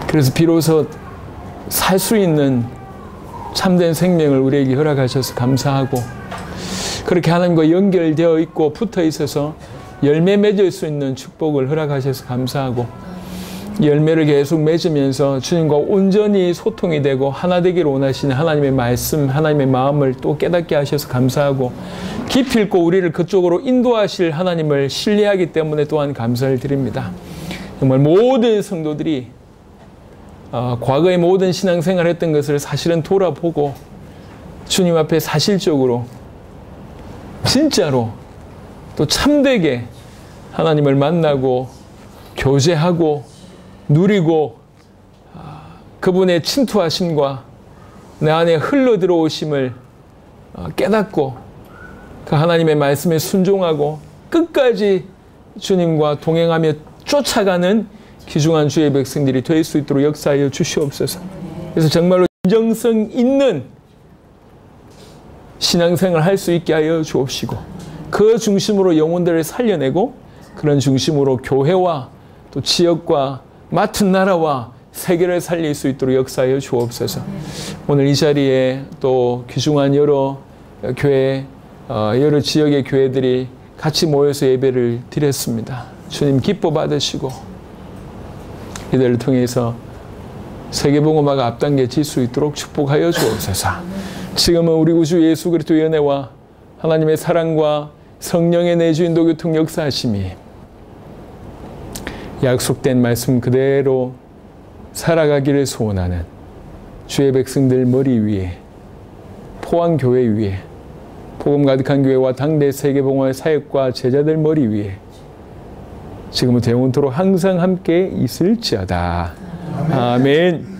그래서 비로소 살 수 있는 참된 생명을 우리에게 허락하셔서 감사하고 그렇게 하나님과 연결되어 있고 붙어 있어서 열매 맺을 수 있는 축복을 허락하셔서 감사하고 열매를 계속 맺으면서 주님과 온전히 소통이 되고 하나 되기를 원하시는 하나님의 말씀, 하나님의 마음을 또 깨닫게 하셔서 감사하고 깊이 읽고 우리를 그쪽으로 인도하실 하나님을 신뢰하기 때문에 또한 감사를 드립니다. 정말 모든 성도들이 과거의 모든 신앙생활을 했던 것을 사실은 돌아보고 주님 앞에 사실적으로 진짜로 또 참되게 하나님을 만나고 교제하고 누리고 그분의 침투하심과 내 안에 흘러 들어오심을 깨닫고 그 하나님의 말씀에 순종하고 끝까지 주님과 동행하며 쫓아가는 귀중한 주의 백성들이 될 수 있도록 역사하여 주시옵소서. 그래서 정말로 진정성 있는 신앙생활을 할 수 있게 하여 주옵시고 그 중심으로 영혼들을 살려내고 그런 중심으로 교회와 또 지역과 맡은 나라와 세계를 살릴 수 있도록 역사하여 주옵소서. 오늘 이 자리에 또 귀중한 여러 교회, 여러 지역의 교회들이 같이 모여서 예배를 드렸습니다. 주님 기뻐 받으시고 이들을 통해서 세계복음화가 앞당겨질 수 있도록 축복하여 주옵소서. 지금은 우리 우주 예수 그리스도의 은혜와 하나님의 사랑과 성령의 내주 인도 교통 역사하심이 약속된 말씀 그대로 살아가기를 소원하는 주의 백성들 머리 위에 포항교회 위에 복음 가득한 교회와 당대 세계복음화 사역과 제자들 머리 위에 지금부터 영원토록 항상 함께 있을지어다. 아멘.